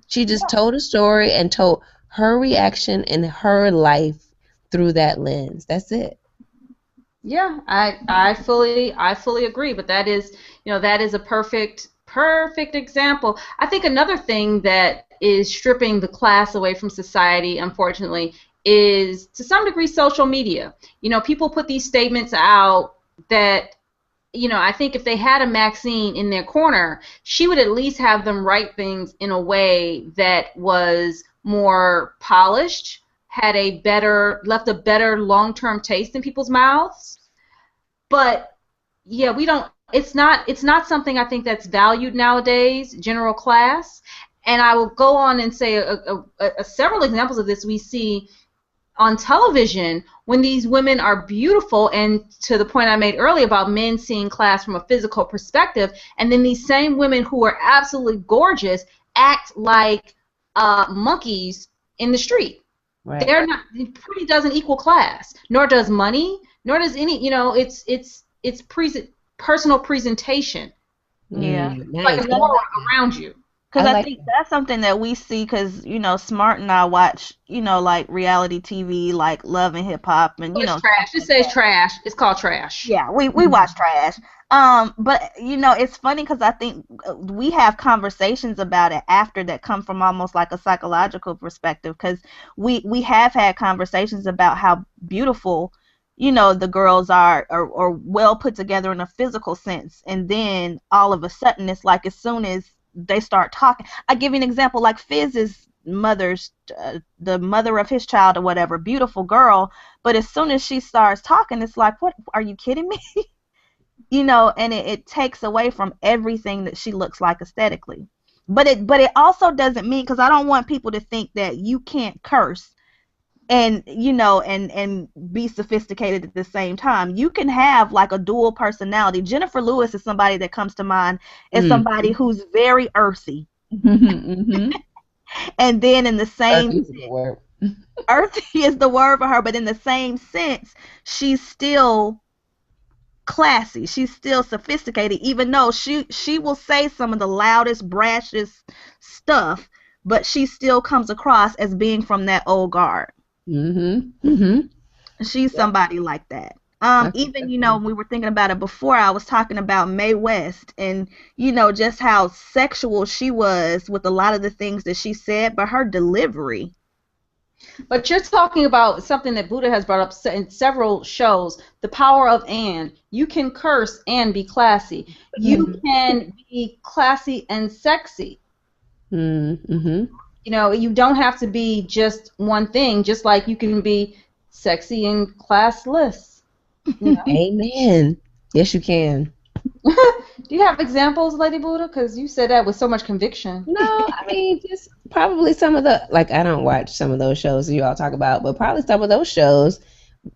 She just told a story and told her reaction and her life through that lens. That's it. Yeah, I fully agree, but that is, that is a perfect example. I think another thing that is stripping the class away from society, unfortunately, is to some degree social media. People put these statements out that, I think if they had a Maxine in their corner, she would at least have them write things in a way that was more polished, left a better long-term taste in people's mouths. But yeah, we don't. It's not something I think that's valued nowadays, general class. And I will go on and say several examples of this we see on television when these women are beautiful, and to the point I made earlier about men seeing class from a physical perspective, and then these same women who are absolutely gorgeous act like monkeys in the street. Right. They're not. Pretty doesn't equal class, nor does money, nor does any. It's personal presentation. Yeah. Nice. Like an aura around you. Because I think that's something that we see, because, Smart and I watch, like reality TV, like Love and Hip Hop, and, It's trash. It says trash. It's called trash. Yeah, we watch trash. But, it's funny because I think we have conversations about it after that come from almost like a psychological perspective, because we have had conversations about how beautiful, the girls are, or well put together in a physical sense. And then all of a sudden, it's like as soon as they start talking. I give you an example, like Fizz's mother's, the mother of his child or whatever, beautiful girl, but as soon as she starts talking, it's like, what, are you kidding me? And it takes away from everything that she looks like aesthetically. But it also doesn't mean, because I don't want people to think that you can't curse and and be sophisticated at the same time. You can have like a dual personality. Jennifer Lewis is somebody that comes to mind as somebody who's very earthy. And then in the same earthy is the word for her, but in the same sense, she's still classy. She's still sophisticated, even though she will say some of the loudest, brashest stuff, but she still comes across as being from that old guard. She's somebody like that. Even, when we were thinking about it before, I was talking about Mae West, and, just how sexual she was with a lot of the things that she said, but her delivery. But you're talking about something that Buddha has brought up in several shows, the power of and. You can curse and be classy. You can be classy and sexy. You don't have to be just one thing, just like you can be sexy and classless. Amen. Yes, you can. Do you have examples, Lady Buddha? Because you said that with so much conviction. No, I mean, just probably some of the, like, I don't watch some of those shows that you all talk about, but probably some of those shows,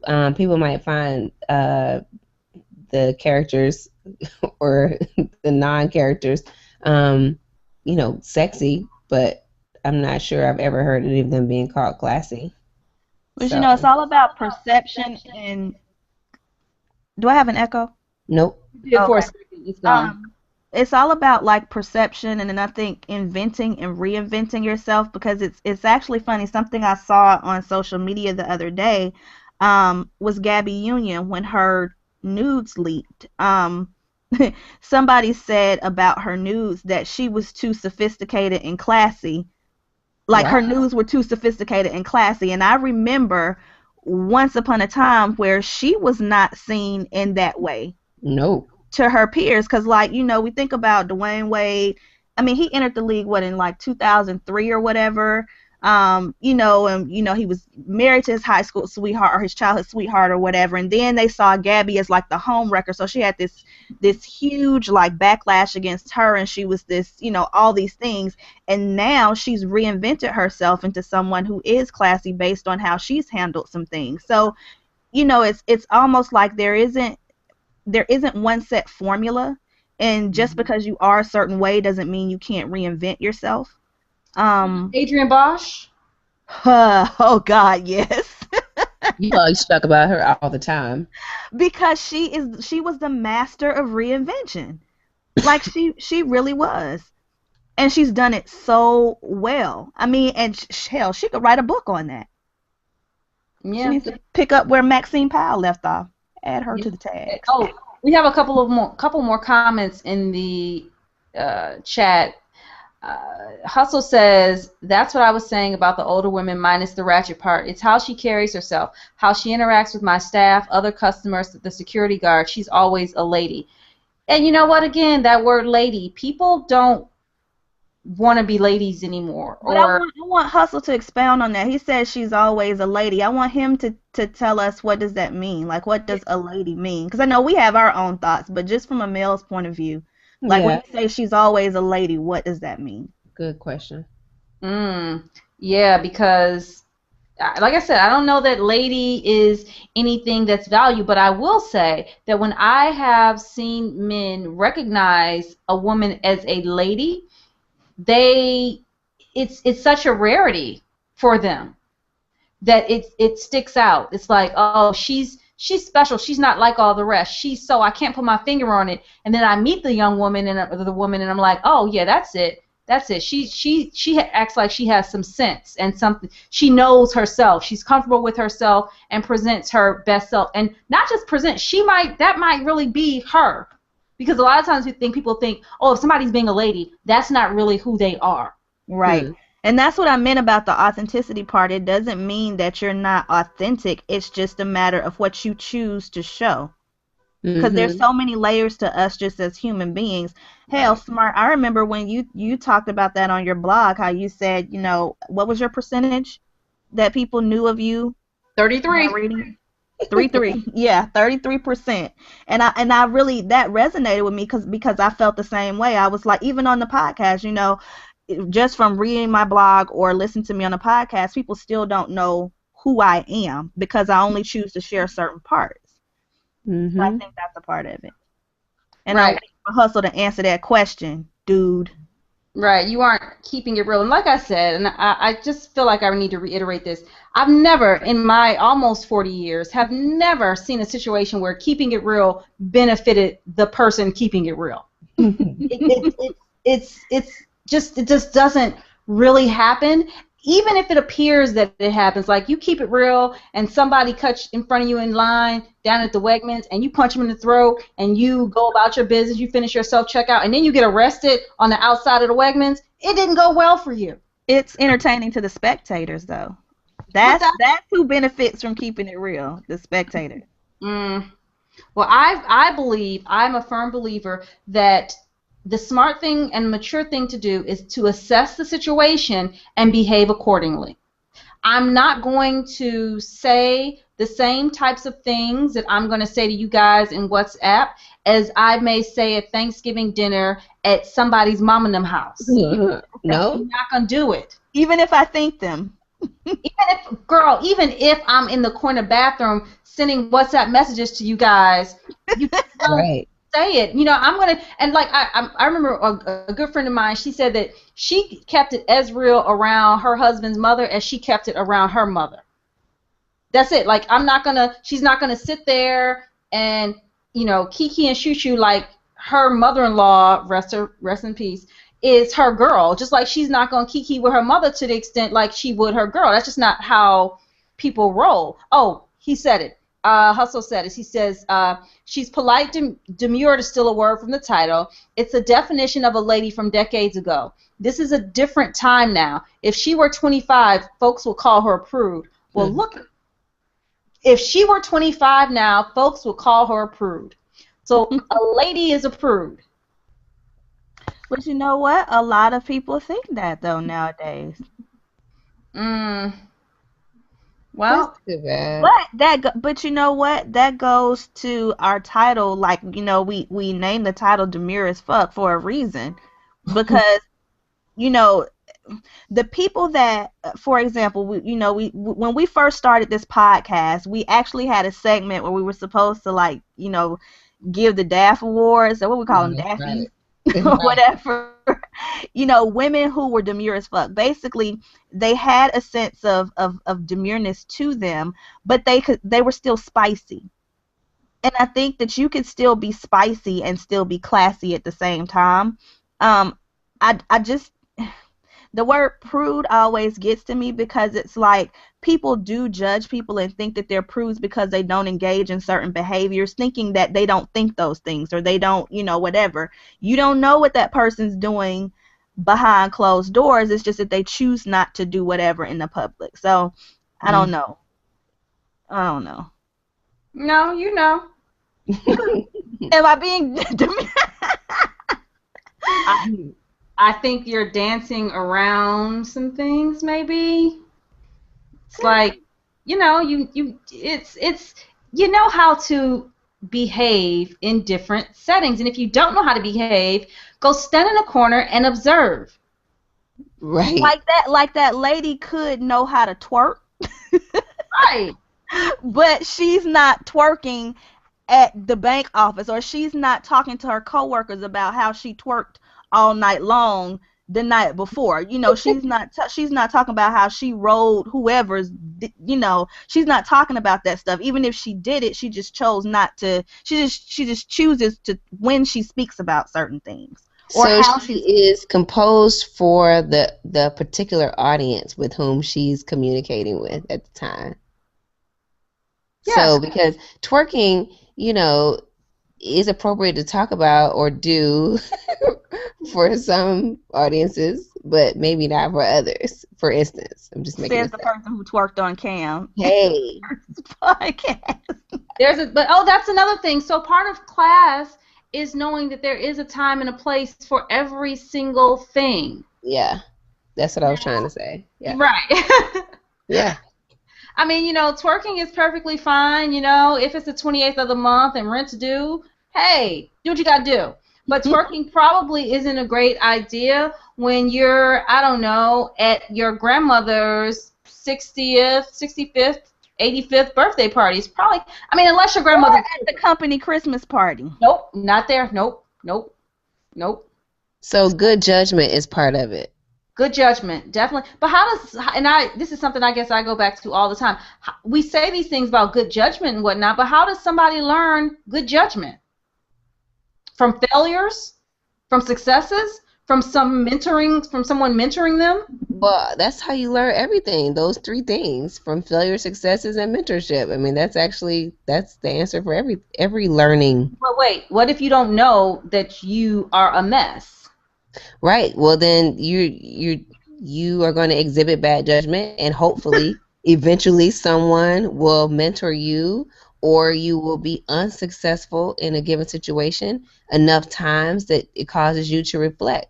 people might find the characters or the non-characters, sexy, but I'm not sure I've ever heard any of them being called classy. But it's all about perception. And do I have an echo? Nope. For a second, it's gone. It's all about like perception, and then I think inventing and reinventing yourself, because it's actually funny. Something I saw on social media the other day was Gabby Union when her nudes leaked. Somebody said about her nudes that she was too sophisticated and classy. Like, her nudes were too sophisticated and classy. And I remember once upon a time where she was not seen in that way. No. To her peers. Because, like, we think about Dwayne Wade. I mean, he entered the league, in like 2003 or whatever. You know, and you know he was married to his high school sweetheart or his childhood sweetheart or whatever, and then they saw Gabby as like the home wrecker, so she had this huge like backlash against her, and she was this, you know, all these things, and now she's reinvented herself into someone who is classy based on how she's handled some things. So, you know, it's almost like there isn't one set formula, and just because you are a certain way doesn't mean you can't reinvent yourself. Adrienne Bosch. Oh God, yes. You always talk about her all the time. Because she was the master of reinvention. Like she really was. And she's done it so well. I mean, and hell, she could write a book on that. She Yeah. needs to pick up where Maxine Powell left off. Add her to the tags. Oh, we have a couple more comments in the chat. Hustle says, that's what I was saying about the older women minus the ratchet part. It's how she carries herself, how she interacts with my staff, other customers, the security guard. She's always a lady. And you know what? Again, that word lady, people don't want to be ladies anymore. But I want Hustle to expound on that. He says she's always a lady. I want him to tell us, what does that mean? Like, what does a lady mean? Because I know we have our own thoughts, but just from a male's point of view, like when you say she's always a lady, what does that mean? Good question. Yeah, because like I said, I don't know that lady is anything that's valued, but I will say that when I have seen men recognize a woman as a lady, it's such a rarity for them that it sticks out. It's like, oh, she's special. She's not like all the rest. I can't put my finger on it. And then I meet the young woman or the woman, and I'm like, oh yeah, that's it. That's it. She acts like she has some sense and something. She knows herself. She's comfortable with herself and presents her best self. And not just present. That might really be her. Because a lot of times people think, oh, if somebody's being a lady, that's not really who they are. Right. And that's what I meant about the authenticity part. It doesn't mean that you're not authentic. It's just a matter of what you choose to show. Because there's so many layers to us just as human beings. Hell, Smart, I remember when you talked about that on your blog, how you said, you know, what was your percentage that people knew of you? 33. 33. Yeah, 33%. And I really, that resonated with me because I felt the same way. I was like, even on the podcast, you know, just from reading my blog or listening to me on the podcast, people still don't know who I am because I only choose to share certain parts. So I think that's a part of it. And I hustle to answer that question, dude. Right, you aren't keeping it real. And like I said, and I just feel like I need to reiterate this, I've never, in my almost 40 years, have never seen a situation where keeping it real benefited the person keeping it real. It just doesn't really happen. Even if it appears that it happens, like you keep it real and somebody cuts in front of you in line down at the Wegmans and you punch them in the throat and you go about your business, you finish your self-checkout, and then you get arrested on the outside of the Wegmans, it didn't go well for you. It's entertaining to the spectators, though. That's who benefits from keeping it real, the spectator. Well, I'm a firm believer that the smart thing and mature thing to do is to assess the situation and behave accordingly. I'm not going to say the same types of things that I'm going to say to you guys in WhatsApp as I may say at Thanksgiving dinner at somebody's mom and them house. No. I'm not going to do it. Even if I think them. Even if I'm in the corner bathroom sending WhatsApp messages to you guys, you don't say it. You know, I'm gonna, and like I remember a good friend of mine. She said that she kept it as real around her husband's mother as she kept it around her mother. That's it. Like she's not gonna sit there and, you know, kiki and shoo shoo like her mother-in-law, rest in peace, is her girl. Just like she's not gonna kiki with her mother to the extent like she would her girl. That's just not how people roll. Oh, he said it. Hustle said it. He says, she's polite, demure is still a word from the title. It's a definition of a lady from decades ago. This is a different time now. If she were 25, folks will call her a prude. Well, look, if she were 25 now, folks will call her a prude. So a lady is a prude. But you know what? A lot of people think that, though, nowadays. Mm, That's well, too bad. But you know what? That goes to our title. Like, we named the title "Demure as Fuck" for a reason, because you know the people that, for example, when we first started this podcast, we actually had a segment where we were supposed to, like, give the DAF awards, or what we call them, Right. Daffies, or Right. whatever. Women who were demure as fuck. Basically, they had a sense of demureness to them, but they were still spicy. And I think that you could still be spicy and still be classy at the same time. Um, I just the word prude always gets to me, because it's like people do judge people and think that they're prudes because they don't engage in certain behaviors, thinking that they don't think those things, or they don't, whatever. You don't know what that person's doing behind closed doors. It's just that they choose not to do whatever in the public. So I don't Mm. know. I don't know. no, you know. Am I being I, I think you're dancing around some things, maybe. It's like, it's you know how to behave in different settings, and if you don't know how to behave, go stand in a corner and observe. Right. like that lady could know how to twerk, Right. but she's not twerking at the bank office, or she's not talking to her coworkers about how she twerked all night long the night before. She's not talking about how she rolled whoever's. She's not talking about that stuff. Even if she did it, she just chose not to. She just chooses to, when she speaks about certain things, or So how she she's. is composed for the particular audience with whom she's communicating with at the time. So Yes. because twerking, is appropriate to talk about or do for some audiences, but maybe not for others. For instance, I'm just making Says this the up. person who twerked on Cam. Hey, Podcast. But that's another thing. So part of class is knowing that there is a time and a place for every single thing. yeah, that's what I was trying to say. Yeah, Right. yeah. I mean, twerking is perfectly fine, if it's the 28th of the month and rent's due, hey, do what you got to do. But twerking probably isn't a great idea when you're, I don't know, at your grandmother's 60th, 65th, 85th birthday party. It's probably, I mean, unless your Or grandmother. at the company Christmas party. Nope, not there. Nope, nope, nope. So good judgment is part of it. Good judgment, definitely. But this is something I guess I go back to all the time. We say these things about good judgment and whatnot, but how does somebody learn good judgment? From failures? From successes? From someone mentoring them? Well, that's how you learn everything. Those three things, from failure, successes, and mentorship. I mean, that's the answer for every learning. But wait, what if you don't know that you are a mess? Right. Well, then you are going to exhibit bad judgment, and hopefully, eventually, someone will mentor you, or you will be unsuccessful in a given situation enough times that it causes you to reflect.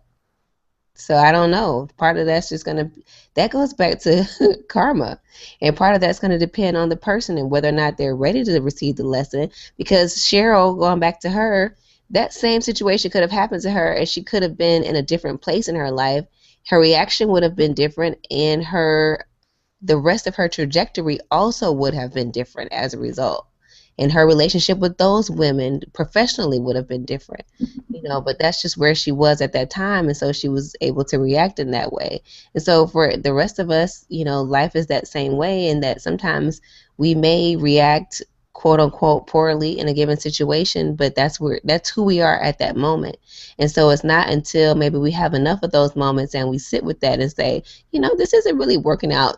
So I don't know. Part of that's just that goes back to karma. And part of that's going to depend on the person and whether or not they're ready to receive the lesson. Because Cheryl, going back to her, that same situation could have happened to her, and she could have been in a different place in her life. Her reaction would have been different, and the rest of her trajectory also would have been different as a result. And her relationship with those women professionally would have been different, but that's just where she was at that time. And so she was able to react in that way. And so for the rest of us, life is that same way, and that sometimes we may react quote unquote poorly in a given situation, but that's who we are at that moment. And so it's not until maybe we have enough of those moments and we sit with that and say, this isn't really working out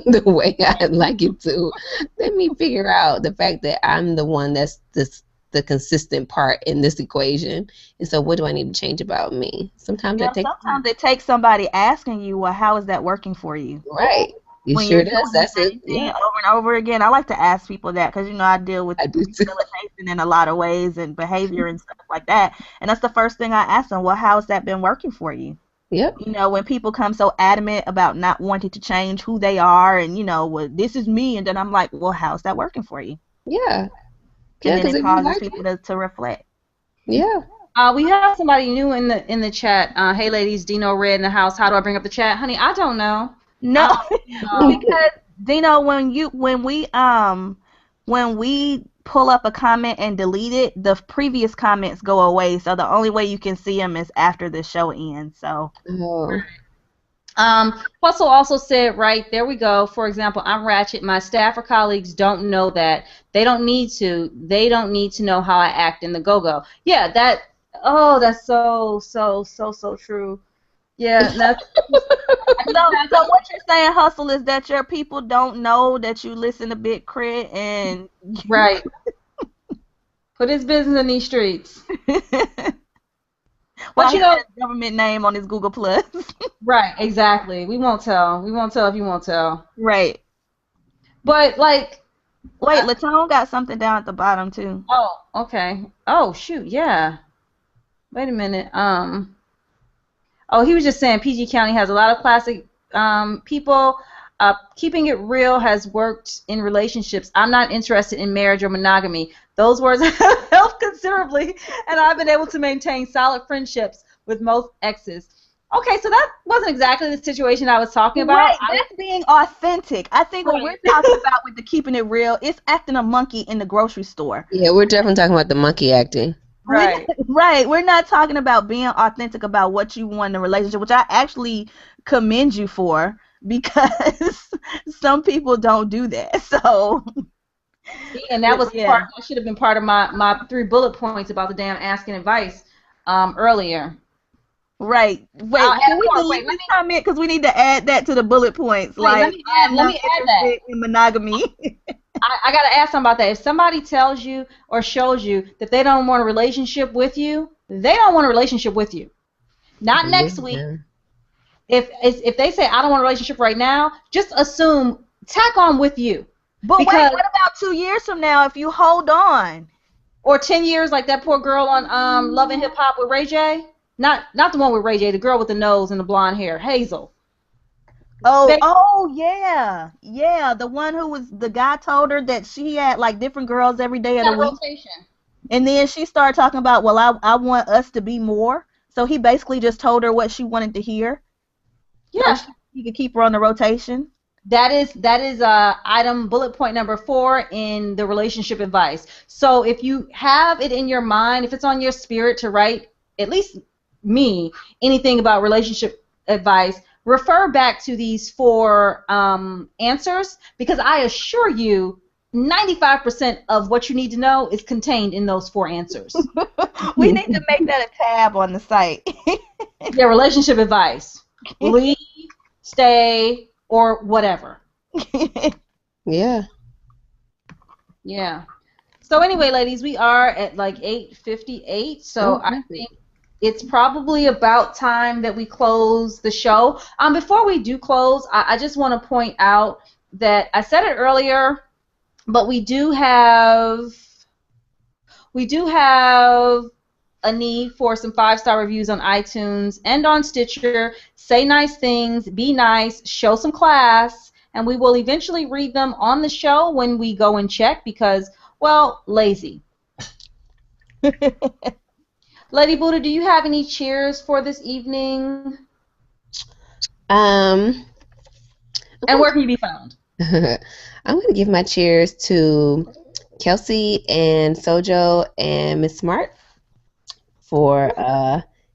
the way I'd like it to. Let me figure out the fact that I'm the one that's the consistent part in this equation. And so what do I need to change about me? Sometimes that takes Sometimes it takes somebody asking you, well, how is that working for you? right. It When sure you're does. doing That's the it. same thing Yeah, over and over again. I like to ask people that, because I deal with I do too. rehabilitation in a lot of ways, and behavior and stuff like that. And that's the first thing I ask them. Well, how has that been working for you? Yep. You know, when people come so adamant about not wanting to change who they are, and well, this is me, and then I'm like, well, how's that working for you? Yeah. And Yeah, then because it if you causes like people it, to reflect. yeah. We have somebody new in the chat. Hey, ladies, Dino Red in the house. How do I bring up the chat, honey? I don't know. No, I don't know. because when we pull up a comment and delete it, the previous comments go away. So the only way you can see them is after the show ends. So Oh. Hustle also said, right, there we go. For example, I'm Ratchet. My staff or colleagues don't know that. They don't need to. They don't need to know how I act in the go-go. Yeah, that's so true. Yeah, that's, I so just have so to, what you're saying, Hustle, is that your people don't know that you listen to Big Crit and right. Put his business in these streets. while But he you know, has government name on his Google Plus. right, exactly. We won't tell. We won't tell if you won't tell. Right. But like, Wait, Latone got something down at the bottom too. oh, okay. Oh, shoot, yeah. Wait a minute. Oh, he was just saying PG County has a lot of classic people. Keeping it real has worked in relationships. I'm not interested in marriage or monogamy. Those words have helped considerably, and I've been able to maintain solid friendships with most exes. Okay, so that wasn't exactly the situation I was talking about. Right, that's being authentic. I think what we're talking about with the keeping it real is acting a monkey in the grocery store. Yeah, we're definitely talking about the monkey acting. Right. Right. We're not talking about being authentic about what you want in a relationship, which I actually commend you for, because some people don't do that. So See, and that was yeah. that should have been part of my 3 bullet points about the damn asking advice earlier. Right. Wait, I'll can add we more. delete this comment? Because we need to add that to the bullet points. Wait, Like, let I'm not me add that. interested in monogamy. I got to ask something about that. If somebody tells you or shows you that they don't want a relationship with you, they don't want a relationship with you. Not next week. Yeah. If they say I don't want a relationship right now, just assume tack on with you. But wait, Because, what about 2 years from now if you hold on? or 10 years like that poor girl on Love and Hip Hop with Ray J. Not the one with Ray J, the girl with the nose and the blonde hair, Hazel. Oh yeah. Yeah, the one who was the guy told her that she had like different girls every day of the week. Rotation. And then she started talking about, well, I want us to be more. So he basically just told her what she wanted to hear. Yeah. So he could keep her on the rotation. That is item bullet point number 4 in the relationship advice. So if you have it in your mind, if it's on your spirit to write, at least me, anything about relationship advice, refer back to these 4 answers, because I assure you 95% of what you need to know is contained in those 4 answers. We need to make that a tab on the site. Yeah, relationship advice. Leave, stay, or whatever. Yeah. Yeah. So anyway, ladies, we are at like 8:58. So I think it's probably about time that we close the show. Before we do close, I just want to point out that I said it earlier, but we do have a need for some 5-star reviews on iTunes and on Stitcher. Say nice things, be nice, show some class, and we will eventually read them on the show when we go and check because, well, lazy. Lady Buddha, do you have any cheers for this evening? And where can you be found? I'm going to give my cheers to Kelsey and Sojo and Miss Smart for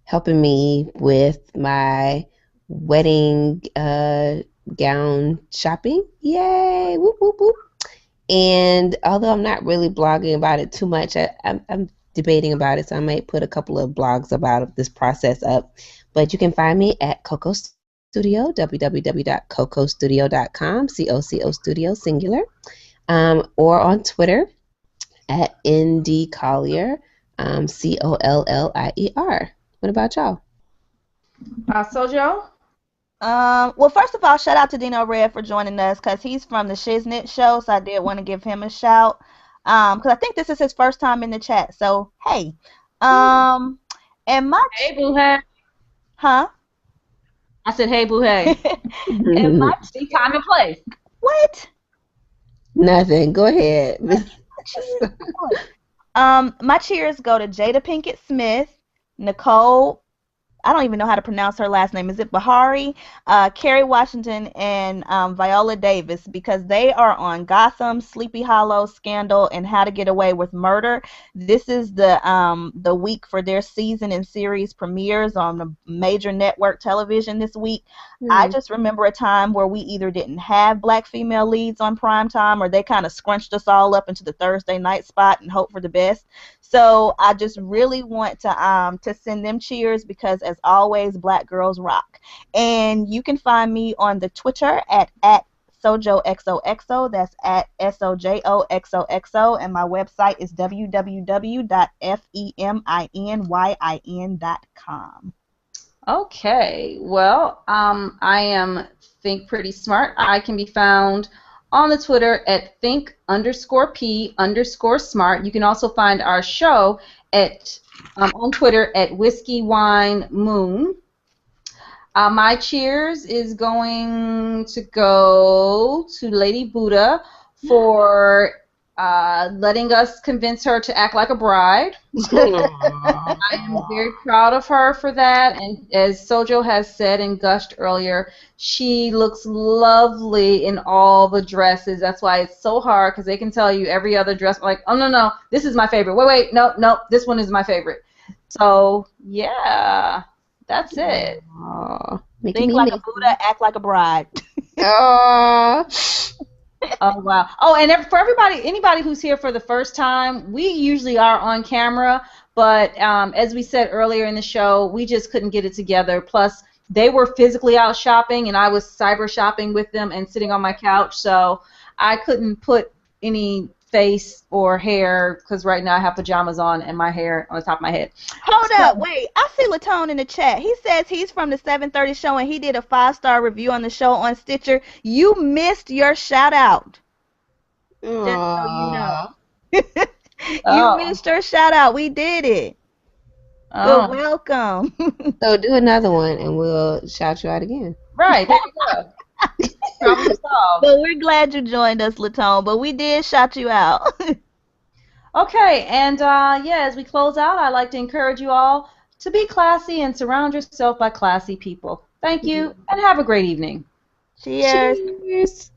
helping me with my wedding gown shopping. Yay! Whoop, whoop, whoop. And although I'm not really blogging about it too much, I'm debating about it, so I might put a couple of blogs about this process up. But you can find me at Coco Studio, www.cocostudio.com, COCO Studio, singular, or on Twitter at ND Collier, COLLIER. What about y'all? Sojo? Well, first of all, shout out to Dino Red for joining us because he's from the Shiznit show, so I did want to give him a shout. Because I think this is his first time in the chat. So hey, and my hey, Boo Hat. Huh? I said, hey, boo, hey. And my See, time and place. what? Nothing. Go ahead. My cheers go to Jada Pinkett Smith, Nicole. I don't even know how to pronounce her last name. Is it Bahari? Kerry Washington and Viola Davis, because they are on Gotham, Sleepy Hollow, Scandal, and How to Get Away with Murder. This is the week for their season and series premieres on the major network television this week. I just remember a time where we either didn't have black female leads on prime time, or they kind of scrunched us all up into the Thursday night spot and hope for the best. So I just really want to send them cheers, because as always, Black girls rock. And you can find me on the Twitter at SojoXOXO. That's at SOJOXOXO. And my website is www.feminyin.com. Okay, well, I am Think Pretty Smart. I can be found on the Twitter at think_p_smart. You can also find our show at on Twitter at Whiskey Wine Moon. My cheers is going to go to Lady Buddha for letting us convince her to act like a bride. I am very proud of her for that, and as Sojo has said and gushed earlier, she looks lovely in all the dresses. That's why it's so hard, because they can tell you every other dress, like, oh, no, this is my favorite. Wait, no, this one is my favorite. So, yeah, that's it. Think like a Buddha, act like a bride. Oh. Oh, wow. Oh, and for anybody who's here for the first time, we usually are on camera, but as we said earlier in the show, we just couldn't get it together. Plus, they were physically out shopping, and I was cyber shopping with them and sitting on my couch, so I couldn't put any face or hair, because right now I have pajamas on and my hair on the top of my head. Hold up, wait. I see Latone in the chat. He says he's from the 7:30 show and he did a 5-star review on the show on Stitcher. You missed your shout out. Just so you know. You missed your shout out. We did it. But welcome. So do another one and we'll shout you out again. Right, there you go. Problem solved. But we're glad you joined us, Latone. But we did shout you out. Okay, and as we close out, I'd like to encourage you all to be classy and surround yourself by classy people. Thank you, and have a great evening. Cheers. Cheers.